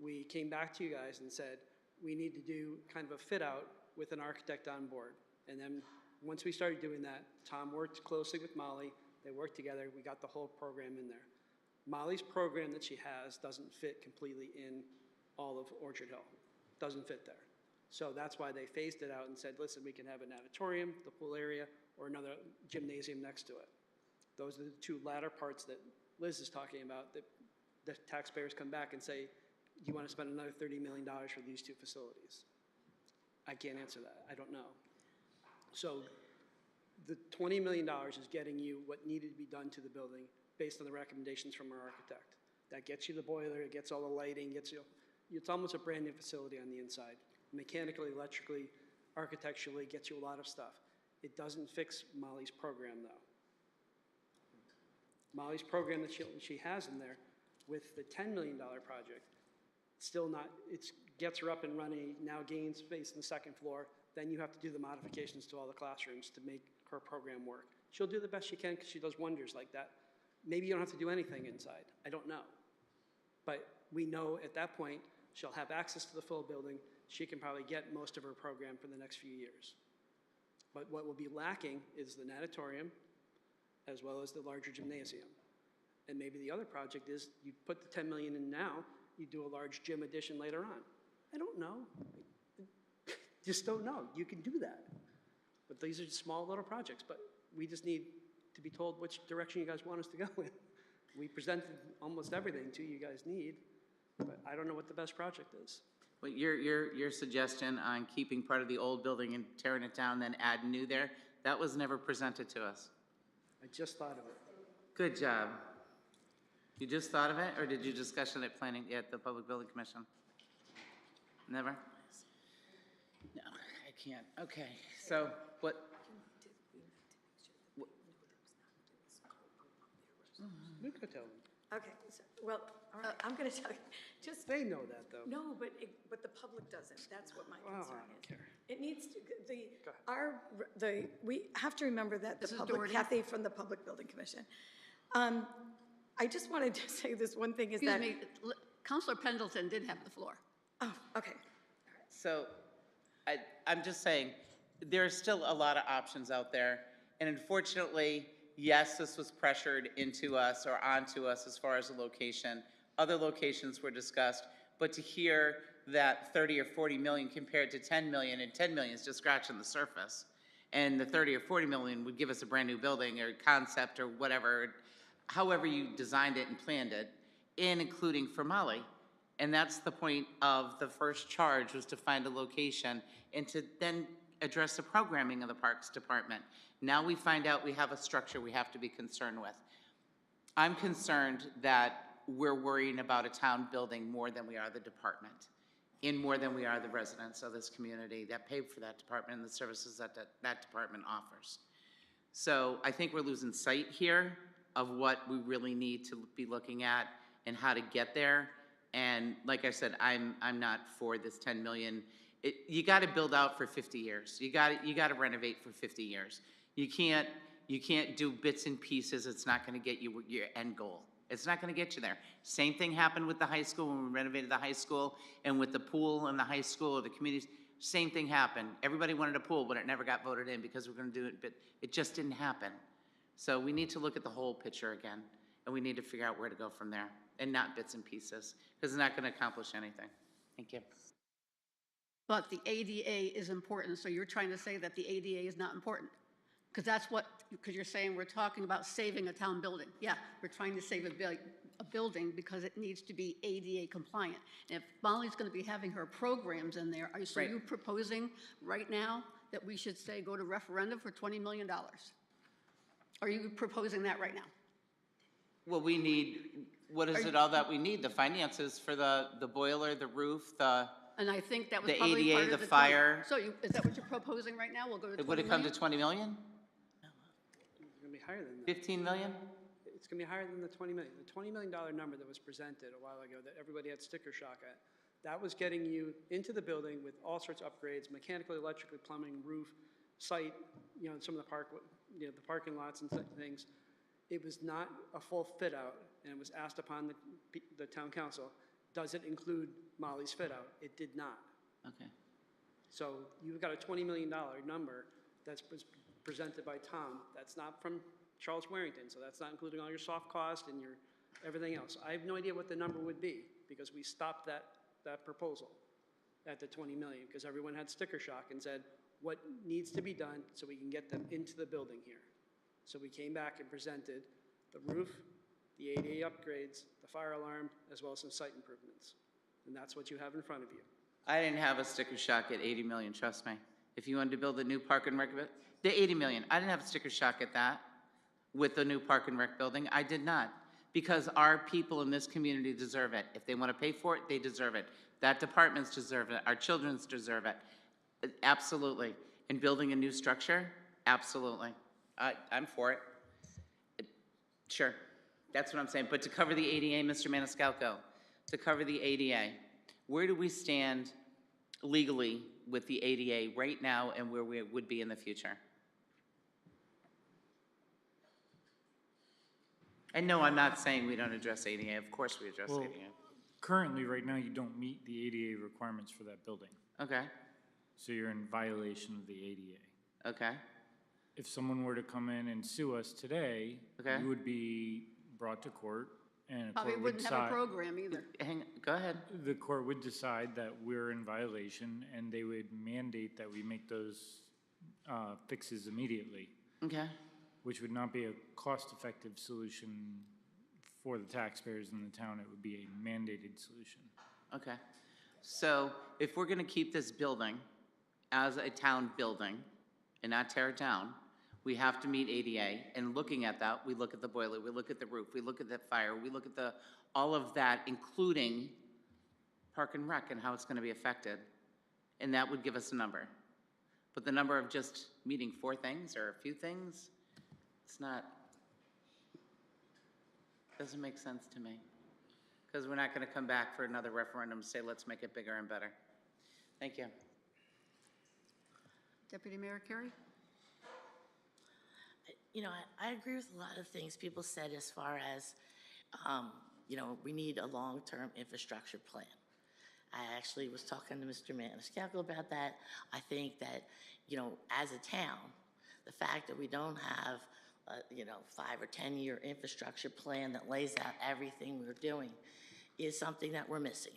we came back to you guys and said, we need to do kind of a fit out with an architect on board. And then once we started doing that, Tom worked closely with Molly. They worked together. We got the whole program in there. Molly's program that she has doesn't fit completely in all of Orchard Hill. Doesn't fit there. So that's why they phased it out and said, listen, we can have an auditorium, the pool area, or another gymnasium next to it. Those are the two latter parts that Liz is talking about, that the taxpayers come back and say, do you want to spend another $30 million for these two facilities? I can't answer that. I don't know. So the $20 million is getting you what needed to be done to the building based on the recommendations from our architect. That gets you the boiler, it gets all the lighting, gets you, it's almost a brand new facility on the inside. Mechanically, electrically, architecturally, gets you a lot of stuff. It doesn't fix Molly's program though. Molly's program that she has in there with the $10 million project, still not, it gets her up and running, now gains space in the second floor, then you have to do the modifications to all the classrooms to make her program work. She'll do the best she can because she does wonders like that. Maybe you don't have to do anything inside, I don't know. But we know at that point, she'll have access to the full building, she can probably get most of her program for the next few years. But what will be lacking is the natatorium, as well as the larger gymnasium. And maybe the other project is you put the 10 million in now, you do a large gym addition later on. I don't know. Just don't know. You can do that. But these are small little projects, but we just need to be told which direction you guys want us to go in. We presented almost everything to you guys need, but I don't know what the best project is. Well, your suggestion on keeping part of the old building and tearing it down, then add new there, that was never presented to us. I just thought of it. Good job. You just thought of it, or did you discuss it at planning, at the Public Building Commission? Never? No, I can't. Okay, so what? You could tell them. Okay, so, well, all right, I'm going to tell you, just. They know that, though. No, but the public doesn't. That's what my Well, concern I don't is. care. It needs to, we have to remember that the Mrs. public, Doherty? Kathy from the Public Building Commission. I just wanted to say this one thing is Excuse that. me, Counselor Pendleton did have the floor. Oh, okay. So I'm just saying, there are still a lot of options out there. And unfortunately, yes, this was pressured into us or onto us as far as a location. Other locations were discussed, but to hear that 30 or 40 million compared to 10 million, and 10 million is just scratching the surface. And the 30 or 40 million would give us a brand new building or concept or whatever, however you designed it and planned it, and including for Molly. And that's the point of the first charge, was to find a location and to then address the programming of the Parks Department. Now we find out we have a structure we have to be concerned with. I'm concerned that we're worrying about a town building more than we are the department, and more than we are the residents of this community that pay for that department and the services that that department offers. So I think we're losing sight here of what we really need to be looking at and how to get there. And like I said, I'm not for this 10 million. You got to build out for 50 years. You got to renovate for 50 years. You can't do bits and pieces. It's not going to get you your end goal. It's not going to get you there. Same thing happened with the high school when we renovated the high school, and with the pool in the high school or the communities. Same thing happened. Everybody wanted a pool, but it never got voted in because we're going to do it, but it just didn't happen. So we need to look at the whole picture again, and we need to figure out where to go from there, and not bits and pieces, because it's not going to accomplish anything. Thank you. But the ADA is important, so you're trying to say that the ADA is not important? Because because you're saying we're talking about saving a town building. Yeah, we're trying to save a building because it needs to be ADA compliant. And if Molly's going to be having her programs in there, are you proposing right now that we should say go to referendum for $20 million? Are you proposing that right now? Well, we need, what is it all that we need? The finances for the boiler, the roof, And I think that was the probably ADA, part of the fire. So is that what you're proposing right now? We'll go to 20 Would it come to 20 million? It's going to be higher than that. 15 million? It's going to be higher than the 20 million. The $20 million number that was presented a while ago that everybody had sticker shock at, that was getting you into the building with all sorts of upgrades, mechanically, electrically, plumbing, roof, site, some of the the parking lots and things. It was not a full fit-out, and it was asked upon the town council, does it include Molly's fit-out? It did not. Okay. So you've got a $20 million number that's presented by Tom. That's not from Charles Warrington, so that's not including all your soft cost and your everything else. I have no idea what the number would be because we stopped that proposal at the 20 million because everyone had sticker shock and said, what needs to be done so we can get them into the building here? So we came back and presented the roof, the ADA upgrades, the fire alarm, as well as some site improvements. And that's what you have in front of you. I didn't have a sticker shock at 80 million, trust me. If you wanted to build a new park and rec, the 80 million, I didn't have a sticker shock at that with the new park and rec building. I did not, because our people in this community deserve it. If they want to pay for it, they deserve it. That departments deserve it. Our children's deserve it. Absolutely. And building a new structure, absolutely. I'm for it. Sure, that's what I'm saying. But to cover the ADA, Mr. Maniscalco, to cover the ADA, where do we stand legally with the ADA right now and where we would be in the future? And no, I'm not saying we don't address ADA. Of course we address ADA. Currently, right now, you don't meet the ADA requirements for that building. Okay. So you're in violation of the ADA. Okay. If someone were to come in and sue us today, Okay. you would be brought to court, and a Probably court would wouldn't have a decide. program either. Go ahead. The court would decide that we're in violation, and they would mandate that we make those fixes immediately. Okay. Which would not be a cost-effective solution for the taxpayers in the town. It would be a mandated solution. Okay. So if we're going to keep this building as a town building and not tear it down, we have to meet ADA. And looking at that, we look at the boiler, we look at the roof, we look at the fire, we look at all of that, including Park and Rec and how it's going to be affected. And that would give us a number. But the number of just meeting 4 things or a few things, it's not, doesn't make sense to me. Because we're not going to come back for another referendum and say, let's make it bigger and better. Thank you. Deputy Mayor Carey? You know, I agree with a lot of things people said as far as, you know, we need a long-term infrastructure plan. I actually was talking to Mr. Maniscalco about that. I think that, you know, as a town, the fact that we don't have you know, 5 or 10 year infrastructure plan that lays out everything we're doing is something that we're missing.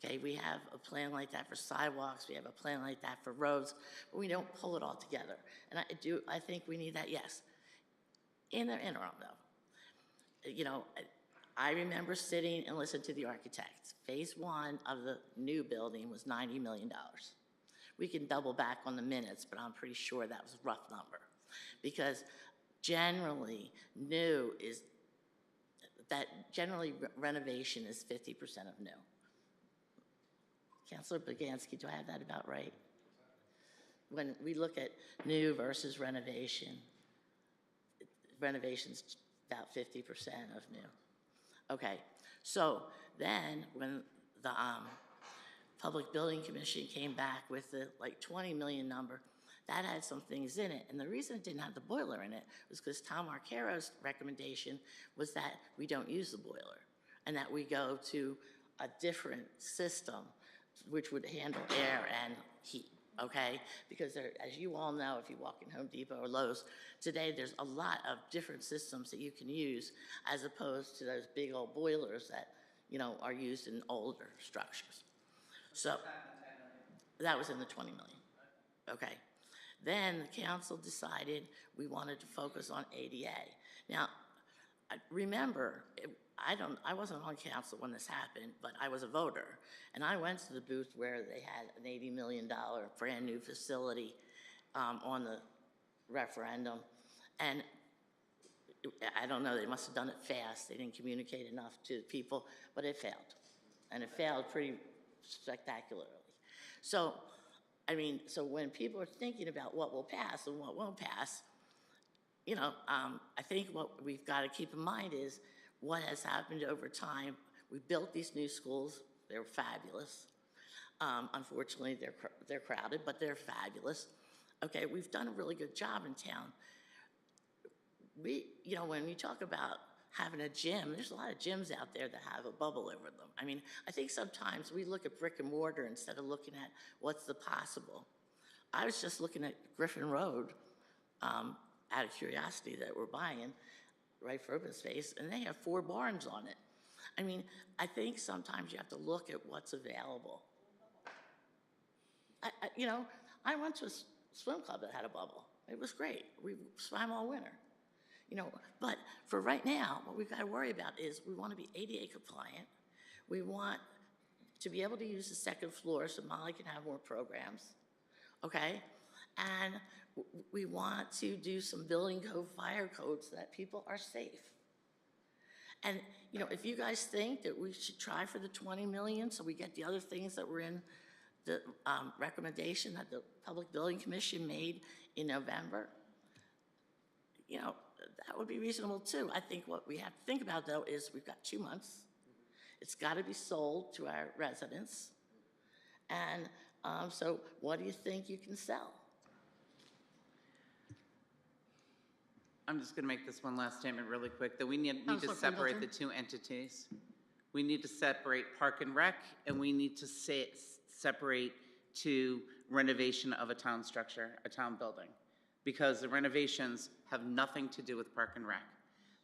Okay, we have a plan like that for sidewalks, we have a plan like that for roads, but we don't pull it all together. And I think we need that, yes. In the interim though, you know, I remember sitting and listening to the architects. Phase 1 of the new building was $90 million. We can double back on the minutes, but I'm pretty sure that was a rough number. Because generally, generally renovation is 50% of new. Councilor Boganski, do I have that about right? When we look at new versus renovation, renovation's about 50% of new. Okay, so then when the Public Building Commission came back with the like 20 million number, that had some things in it. And the reason it didn't have the boiler in it was because Tom Arcaro's recommendation was that we don't use the boiler and that we go to a different system which would handle air and heat, okay? Because there, as you all know, if you walk in Home Depot or Lowe's, today there's a lot of different systems that you can use as opposed to those big old boilers that, you know, are used in older structures. So that was in the 20 million, okay? Then the council decided we wanted to focus on ADA. Now, remember, I wasn't on council when this happened, but I was a voter. And I went to the booth where they had an $80 million brand new facility on the referendum. And I don't know, they must have done it fast. They didn't communicate enough to people, but it failed. And it failed pretty spectacularly. So, I mean, so when people are thinking about what will pass and what won't pass, you know, I think what we've got to keep in mind is what has happened over time. We built these new schools. They're fabulous. Unfortunately, they're crowded, but they're fabulous. Okay, we've done a really good job in town. when you talk about having a gym, there's a lot of gyms out there that have a bubble over them. I mean, I think sometimes we look at brick and mortar instead of looking at what's the possible. I was just looking at Griffin Road, out of curiosity that we're buying, right for open space, and they have 4 barns on it. I mean, I think sometimes you have to look at what's available. I went to a swim club that had a bubble. It was great. We swam all winter. But for right now, what we've got to worry about is we want to be ADA compliant. We want to be able to use the second floor so Molly can have more programs, okay? And we want to do some building code, fire codes so that people are safe. And, if you guys think that we should try for the 20 million so we get the other things that were in the recommendation that the Public Building Commission made in November, that would be reasonable too. I think what we have to think about though is we've got 2 months. It's got to be sold to our residents. And so what do you think you can sell? I'm just going to make this one last statement really quick, that we need to Councilor separate the Pendleton. 2 entities. We need to separate Park and Rec, and we need to separate to renovation of a town structure, a town building, because the renovations have nothing to do with Park and Rec.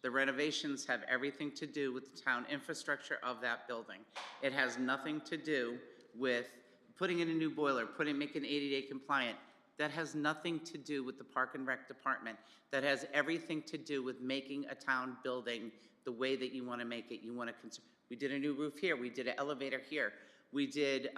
The renovations have everything to do with the town infrastructure of that building. It has nothing to do with putting in a new boiler, making ADA compliant. That has nothing to do with the Park and Rec department. That has everything to do with making a town building the way that you want to make it. We did a new roof here. We did an elevator here. We did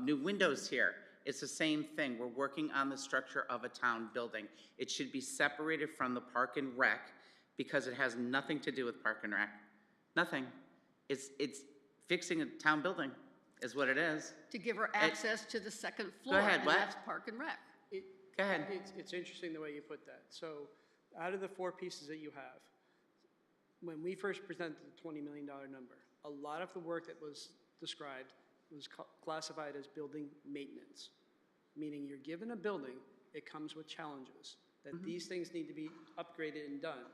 new windows here. It's the same thing. We're working on the structure of a town building. It should be separated from the Park and Rec because it has nothing to do with Park and Rec. Nothing. It's fixing a town building is what it is. To give her access to the second floor. ahead, and what? that's Park and Rec. Go ahead. It's interesting the way you put that. So out of the 4 pieces that you have, when we first presented the $20 million number, a lot of the work that was described was classified as building maintenance, meaning you're given a building, it comes with challenges, that these things need to be upgraded and done.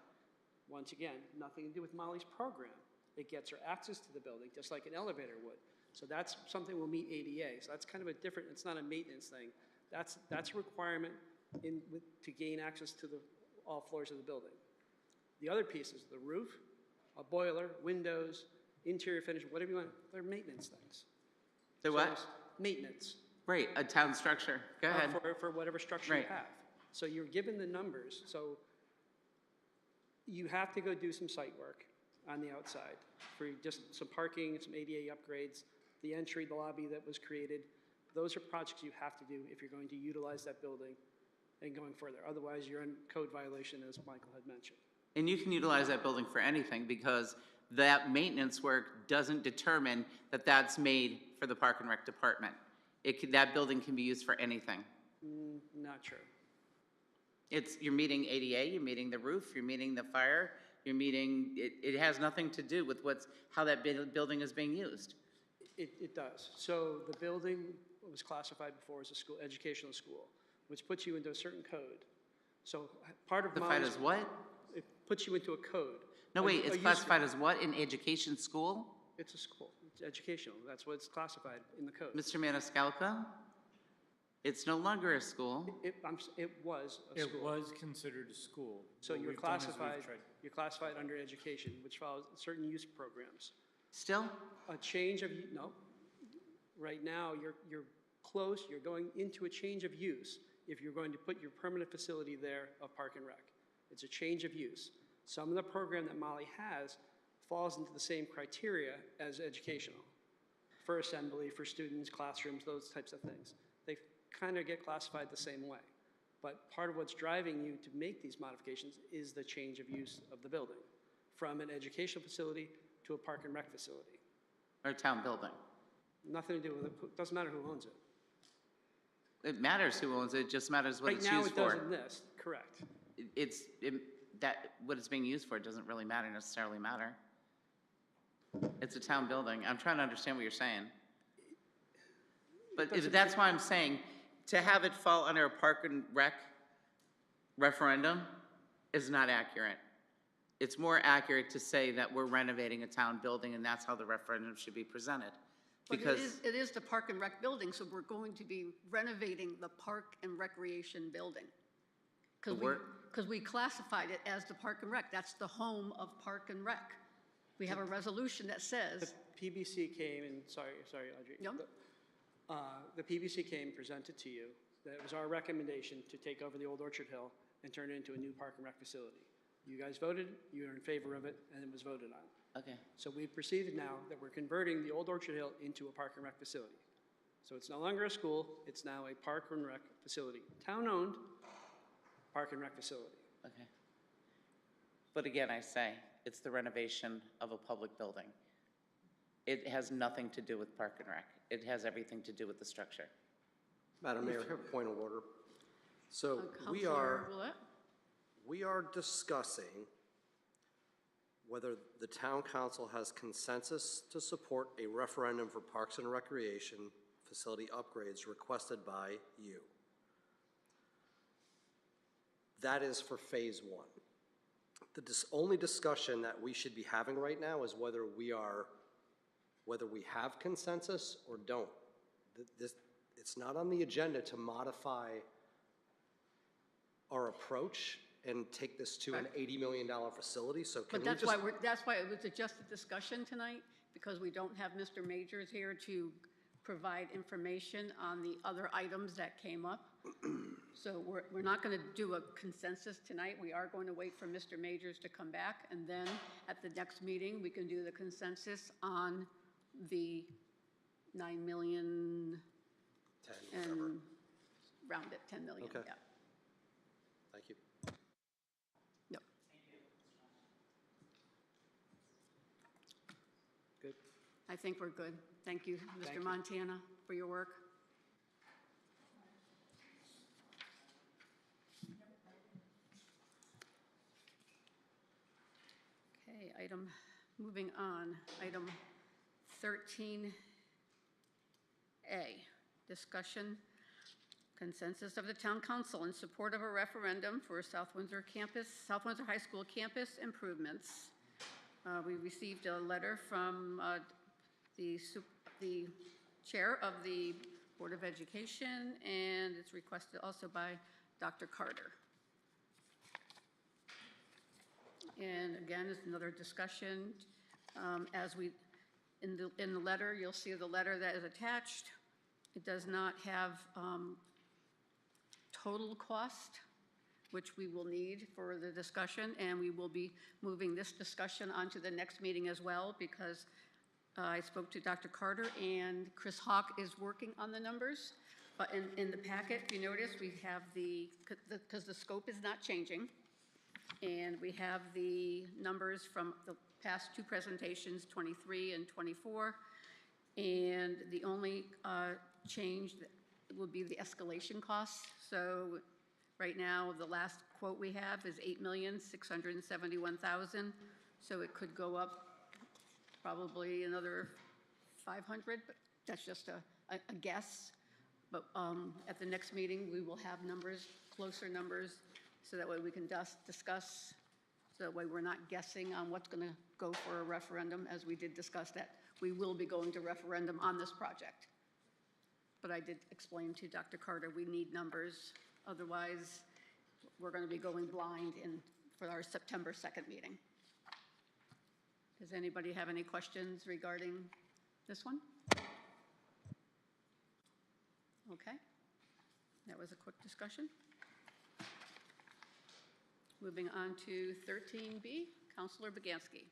Once again, nothing to do with Molly's program. It gets her access to the building, just like an elevator would. So that's something will meet ADA. So that's kind of a different, it's not a maintenance thing. That's a requirement to gain access to all floors of the building. The other pieces, the roof, a boiler, windows, interior finish, whatever you want, they're maintenance things. The what? Maintenance. Right, a town structure. Go ahead. For whatever structure you have. So you're given the numbers. So you have to go do some site work on the outside for just some parking, some ADA upgrades, the entry, the lobby that was created. Those are projects you have to do if you're going to utilize that building and going further. Otherwise, you're in code violation, as Michael had mentioned. And you can utilize that building for anything because that maintenance work doesn't determine that that's made for the Park and Rec department. That building can be used for anything. Not true. You're meeting ADA, you're meeting the roof, you're meeting the fire, you're meeting, it has nothing to do with how that building is being used. It does. So the building was classified before as a school, educational school, which puts you into a certain code. So part of Classified as what? It puts you into a code. No, wait, it's classified as what in education school? It's a school. It's educational. That's what it's classified in the code. Mr. Maniscalco? It's no longer a school. It was a school. It was considered a school. So What you're we've done is we've classified. tried- You're classified under education, which follows certain use programs. Still? A change of no. Right now, you're close. You're going into a change of use if you're going to put your permanent facility there of Park and Rec. It's a change of use. Some of the program that Molly has falls into the same criteria as educational. For assembly, for students, classrooms, those types of things. They kind of get classified the same way. But part of what's driving you to make these modifications is the change of use of the building from an educational facility to a Park and Rec facility. Or a town building? Nothing to do with it. Doesn't matter who owns it. It matters who owns it, it just matters what Right it's now, used it for. does in this, correct. What it's being used for doesn't really necessarily matter. It's a town building. I'm trying to understand what you're saying. But that's why I'm saying, to have it fall under a Park and Rec referendum is not accurate. it's more accurate to say that we're renovating a town building, and that's how the referendum should be presented. But Because it is the Park and Rec building, so we're going to be renovating the Park and Recreation building. Because we classified it as the Park and Rec. That's the home of Park and Rec. We have a resolution that says, The PBC came and, sorry, Audrey. No. The PBC came, presented to you, that it was our recommendation to take over the old Orchard Hill and turn it into a new Park and Rec facility. You guys voted, you were in favor of it, and it was voted on. Okay. So we've proceeded now that we're converting the old Orchard Hill into a Park and Rec facility. So it's no longer a school, it's now a Park and Rec facility. Town-owned Park and Rec facility. Okay. But again, I say, it's the renovation of a public building. It has nothing to do with Park and Rec. It has everything to do with the structure. Madam Mayor, I have a point of order. So Councilor Willett? we are discussing whether the town council has consensus to support a referendum for Parks and Recreation facility upgrades requested by you. That is for phase one. The only discussion that we should be having right now is whether we have consensus or don't. It's not on the agenda to modify our approach and take this to an $80 million facility, so can But we that's just... that's why it was just a discussion tonight, because we don't have Mr. Majors here to provide information on the other items that came up. So we're not going to do a consensus tonight. We are going to wait for Mr. Majors to come back, and then at the next meeting, we can do the consensus on the 9 million 10, and whatever. round it 10 million. Okay. Yeah. Thank you. Yep. Good. I think we're good. Thank you, Thank Mr. you. Montana, for your work. Okay, moving on, item 13A, discussion, consensus of the town council in support of a referendum for South Windsor High School campus improvements. We received a letter from the chair of the Board of Education, and it's requested also by Dr. Carter. And again, it's another discussion. In the letter, you'll see the letter that is attached. It does not have total cost, which we will need for the discussion, and we will be moving this discussion onto the next meeting as well, because I spoke to Dr. Carter, and Chris Hawk is working on the numbers. But in the packet, if you notice, we have because the scope is not changing, and we have the numbers from the past two presentations, 23 and 24, and the only change will be the escalation costs. So right now, the last quote we have is $8,671,000, so it could go up probably another 500, but that's just a guess. But at the next meeting, we will have numbers, closer numbers, so that way we can discuss, so that way we're not guessing on what's going to go for a referendum, as we did discuss that we will be going to referendum on this project. But I did explain to Dr. Carter we need numbers, otherwise we're going to be going blind for our September 2nd meeting. Does anybody have any questions regarding this one? Okay, that was a quick discussion. Moving on to 13B, Councilor Baganski.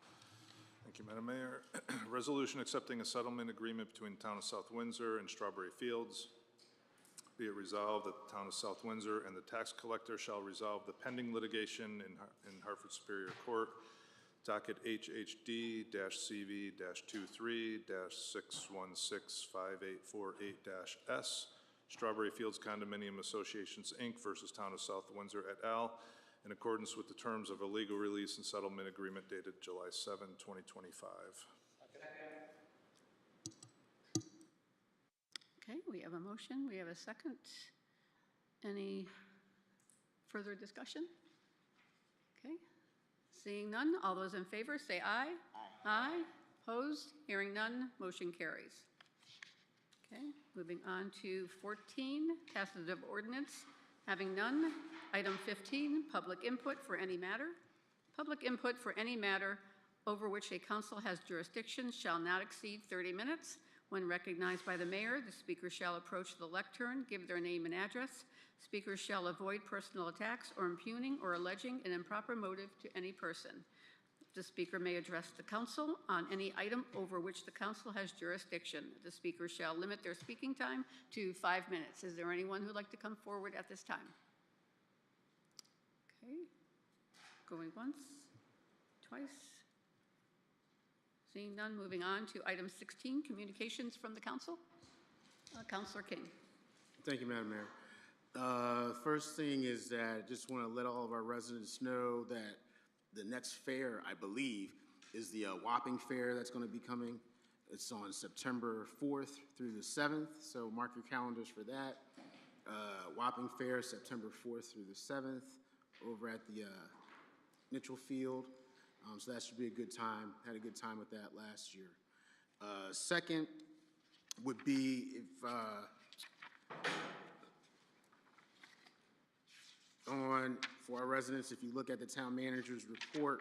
Thank you, Madam Mayor. Resolution accepting a settlement agreement between the Town of South Windsor and Strawberry Fields. Be it resolved that the Town of South Windsor and the tax collector shall resolve the pending litigation in Hartford Superior Court, docket HHD-CV-23-6165848-S, Strawberry Fields Condominium Associations, Inc. versus Town of South Windsor et al., in accordance with the terms of a legal release and settlement agreement dated July 7, 2025. Okay, we have a motion, we have a second. Any further discussion? Okay, Seeing none, all those in favor say aye. Aye. Opposed? Hearing none, motion carries. Okay, moving on to 14, passage of ordinance. Having none, item 15, public input for any matter. Public input for any matter over which a council has jurisdiction shall not exceed 30 minutes. When recognized by the mayor, the speaker shall approach the lectern, give their name and address. Speakers shall avoid personal attacks or impugning or alleging an improper motive to any person. The speaker may address the council on any item over which the council has jurisdiction. The speaker shall limit their speaking time to 5 minutes. Is there anyone who'd like to come forward at this time? Okay, going once, twice. Seeing none, moving on to item 16, communications from the council. Councilor King. Thank you, Madam Mayor. First thing is that I just want to let all of our residents know that the next fair, I believe, is the Wapping Fair that's going to be coming. It's on September 4th through the 7th, so mark your calendars for that. Wapping Fair, September 4th through the 7th, over at the Mitchell Field. So that should be a good time. Had a good time with that last year. Second would be if for our residents, if you look at the town manager's report,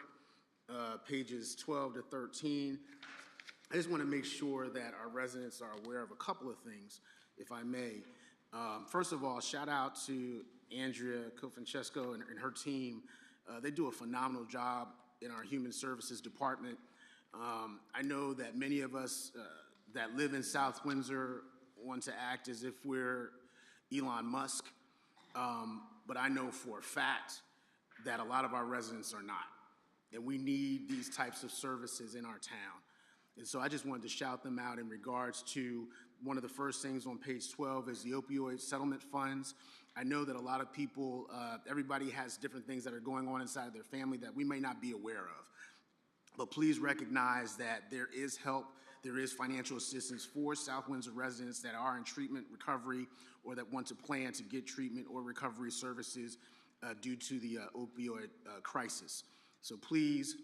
pages 12 to 13, I just want to make sure that our residents are aware of a couple of things, if I may. First of all, shout out to Andrea Kofanchesko and her team. They do a phenomenal job in our Human Services Department. I know that many of us that live in South Windsor want to act as if we're Elon Musk, but I know for a fact that a lot of our residents are not, and we need these types of services in our town. And so I just wanted to shout them out in regards to one of the first things on page 12 is the opioid settlement funds. I know that a lot of people, everybody has different things that are going on inside of their family that we may not be aware of. But please recognize that there is help, there is financial assistance for South Windsor residents that are in treatment, recovery, or that want to plan to get treatment or recovery services due to the opioid crisis. So please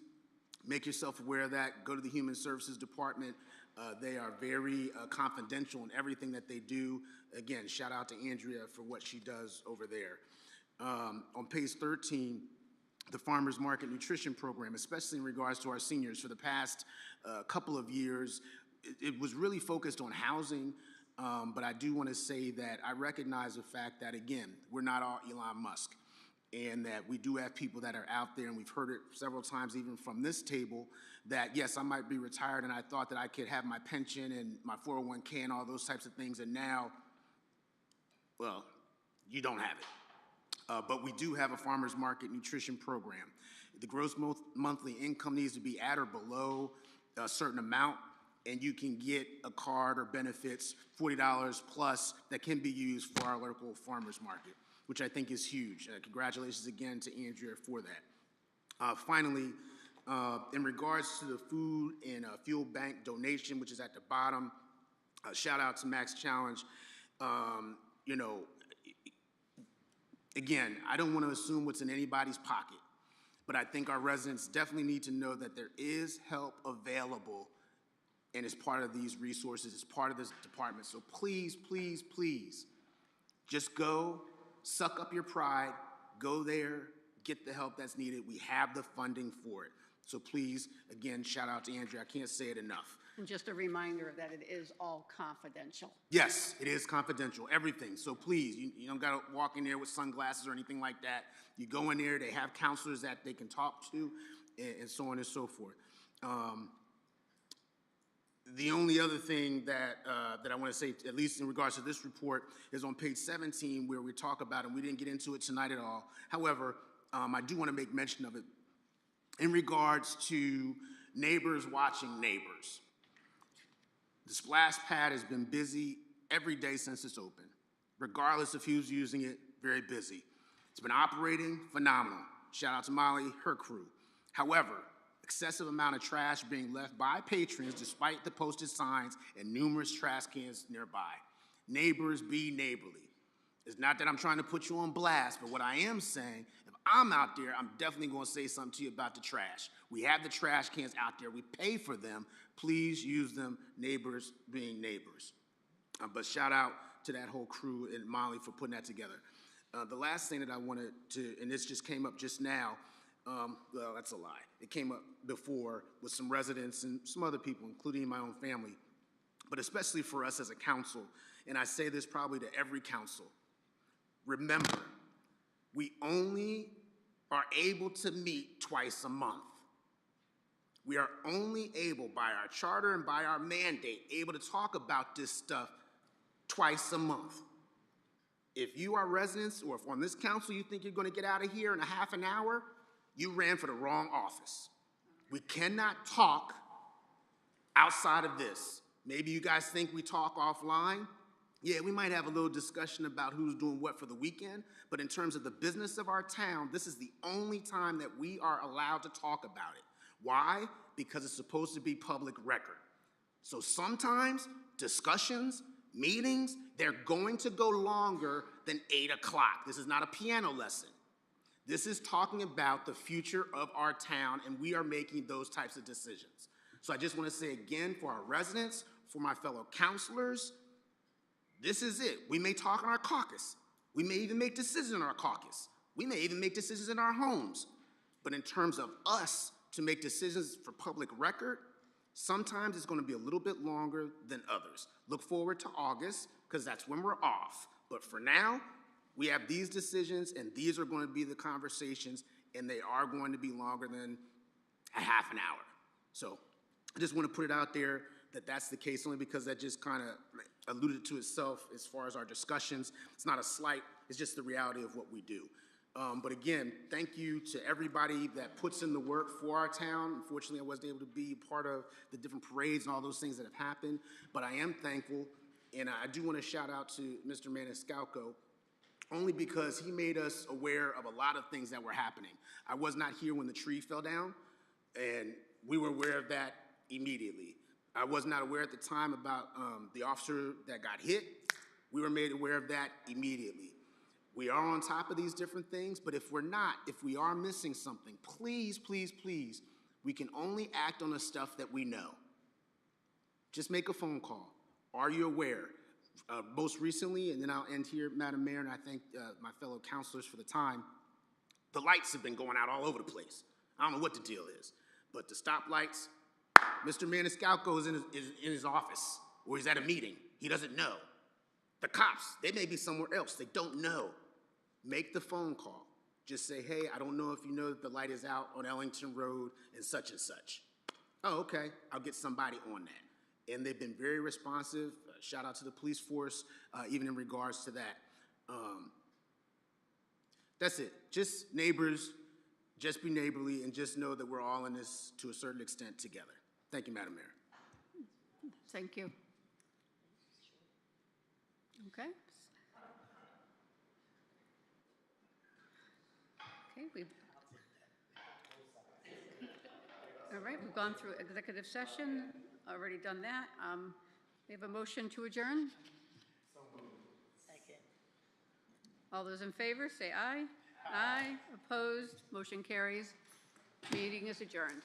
make yourself aware of that. Go to the Human Services Department. They are very confidential in everything that they do. Again, shout out to Andrea for what she does over there. On page 13, the Farmers Market Nutrition Program, especially in regards to our seniors, for the past couple of years, it was really focused on housing, but I do want to say that I recognize the fact that, again, we're not all Elon Musk, and that we do have people that are out there, and we've heard it several times even from this table, that yes, I might be retired and I thought that I could have my pension and my 401k and all those types of things, and now, well, you don't have it. But we do have a farmers market nutrition program. The gross monthly income needs to be at or below a certain amount, and you can get a card or benefits, $40 plus, that can be used for our local farmers market, which I think is huge. Congratulations again to Andrea for that. Finally, in regards to the food and fuel bank donation, which is at the bottom, shout out to Max Challenge. You know, again, I don't want to assume what's in anybody's pocket, but I think our residents definitely need to know that there is help available, and it's part of these resources, it's part of this department. So please, please, please, just go, suck up your pride, go there, get the help that's needed. We have the funding for it. So please, again, shout out to Andrea. I can't say it enough. And just a reminder that it is all confidential. Yes, it is confidential, everything. So please, you don't got to walk in there with sunglasses or anything like that. You go in there, they have counselors that they can talk to, and so on and so forth. The only other thing that I want to say, at least in regards to this report, is on page 17 where we talk about, and we didn't get into it tonight at all. However, I do want to make mention of it in regards to neighbors watching neighbors. The splash pad has been busy every day since it's open. Regardless of who's using it, very busy. It's been operating phenomenal. Shout out to Molly, her crew. However, excessive amount of trash being left by patrons despite the posted signs and numerous trash cans nearby. Neighbors, be neighborly. It's not that I'm trying to put you on blast, but what I am saying, if I'm out there, I'm definitely going to say something to you about the trash. We have the trash cans out there. We pay for them. Please use them, neighbors being neighbors. But shout out to that whole crew and Molly for putting that together. The last thing that I wanted to, and this just came up just now, well, that's a lie. It came up before with some residents and some other people, including my own family, but especially for us as a council, and I say this probably to every council, remember, we only are able to meet twice a month. We are only able, by our charter and by our mandate, able to talk about this stuff twice a month. If you are residents, or if on this council you think you're going to get out of here in a half an hour, you ran for the wrong office. We cannot talk outside of this. Maybe you guys think we talk offline. Yeah, we might have a little discussion about who's doing what for the weekend, but in terms of the business of our town, this is the only time that we are allowed to talk about it. Why? Because it's supposed to be public record. So sometimes discussions, meetings, they're going to go longer than 8 o'clock. This is not a piano lesson. This is talking about the future of our town, and we are making those types of decisions. So I just want to say again, for our residents, for my fellow councilors, this is it. We may talk in our caucus. We may even make decisions in our caucus. We may even make decisions in our homes. But in terms of us to make decisions for public record, sometimes it's going to be a little bit longer than others. Look forward to August, because that's when we're off. But for now, we have these decisions, and these are going to be the conversations, and they are going to be longer than a half an hour. So I just want to put it out there that that's the case, only because that just kind of alluded to itself as far as our discussions. It's not a slight, it's just the reality of what we do. But again, thank you to everybody that puts in the work for our town. Unfortunately, I wasn't able to be part of the different parades and all those things that have happened, but I am thankful, and I do want to shout out to Mr. Maniscalco, only because he made us aware of a lot of things that were happening. I was not here when the tree fell down, and we were aware of that immediately. I was not aware at the time about the officer that got hit. We were made aware of that immediately. We are on top of these different things, but if we're not, if we are missing something, please, please, please, we can only act on the stuff that we know. Just make a phone call. Are you aware? Most recently, and then I'll end here, Madam Mayor, and I thank my fellow councilors for the time, the lights have been going out all over the place. I don't know what the deal is, but the stoplights, Mr. Maniscalco is in his office, or he's at a meeting. He doesn't know. The cops, they may be somewhere else. They don't know. Make the phone call. Just say, hey, I don't know if you know that the light is out on Ellington Road and such. Oh, okay, I'll get somebody on that. And they've been very responsive. Shout out to the police force, even in regards to that. That's it. Just neighbors, just be neighborly, and just know that we're all in this to a certain extent together. Thank you, Madam Mayor. Thank you. Okay. Okay, all right, we've gone through executive session, already done that. We have a motion to adjourn. Second. All those in favor, say aye. Aye. Opposed, motion carries. Meeting is adjourned.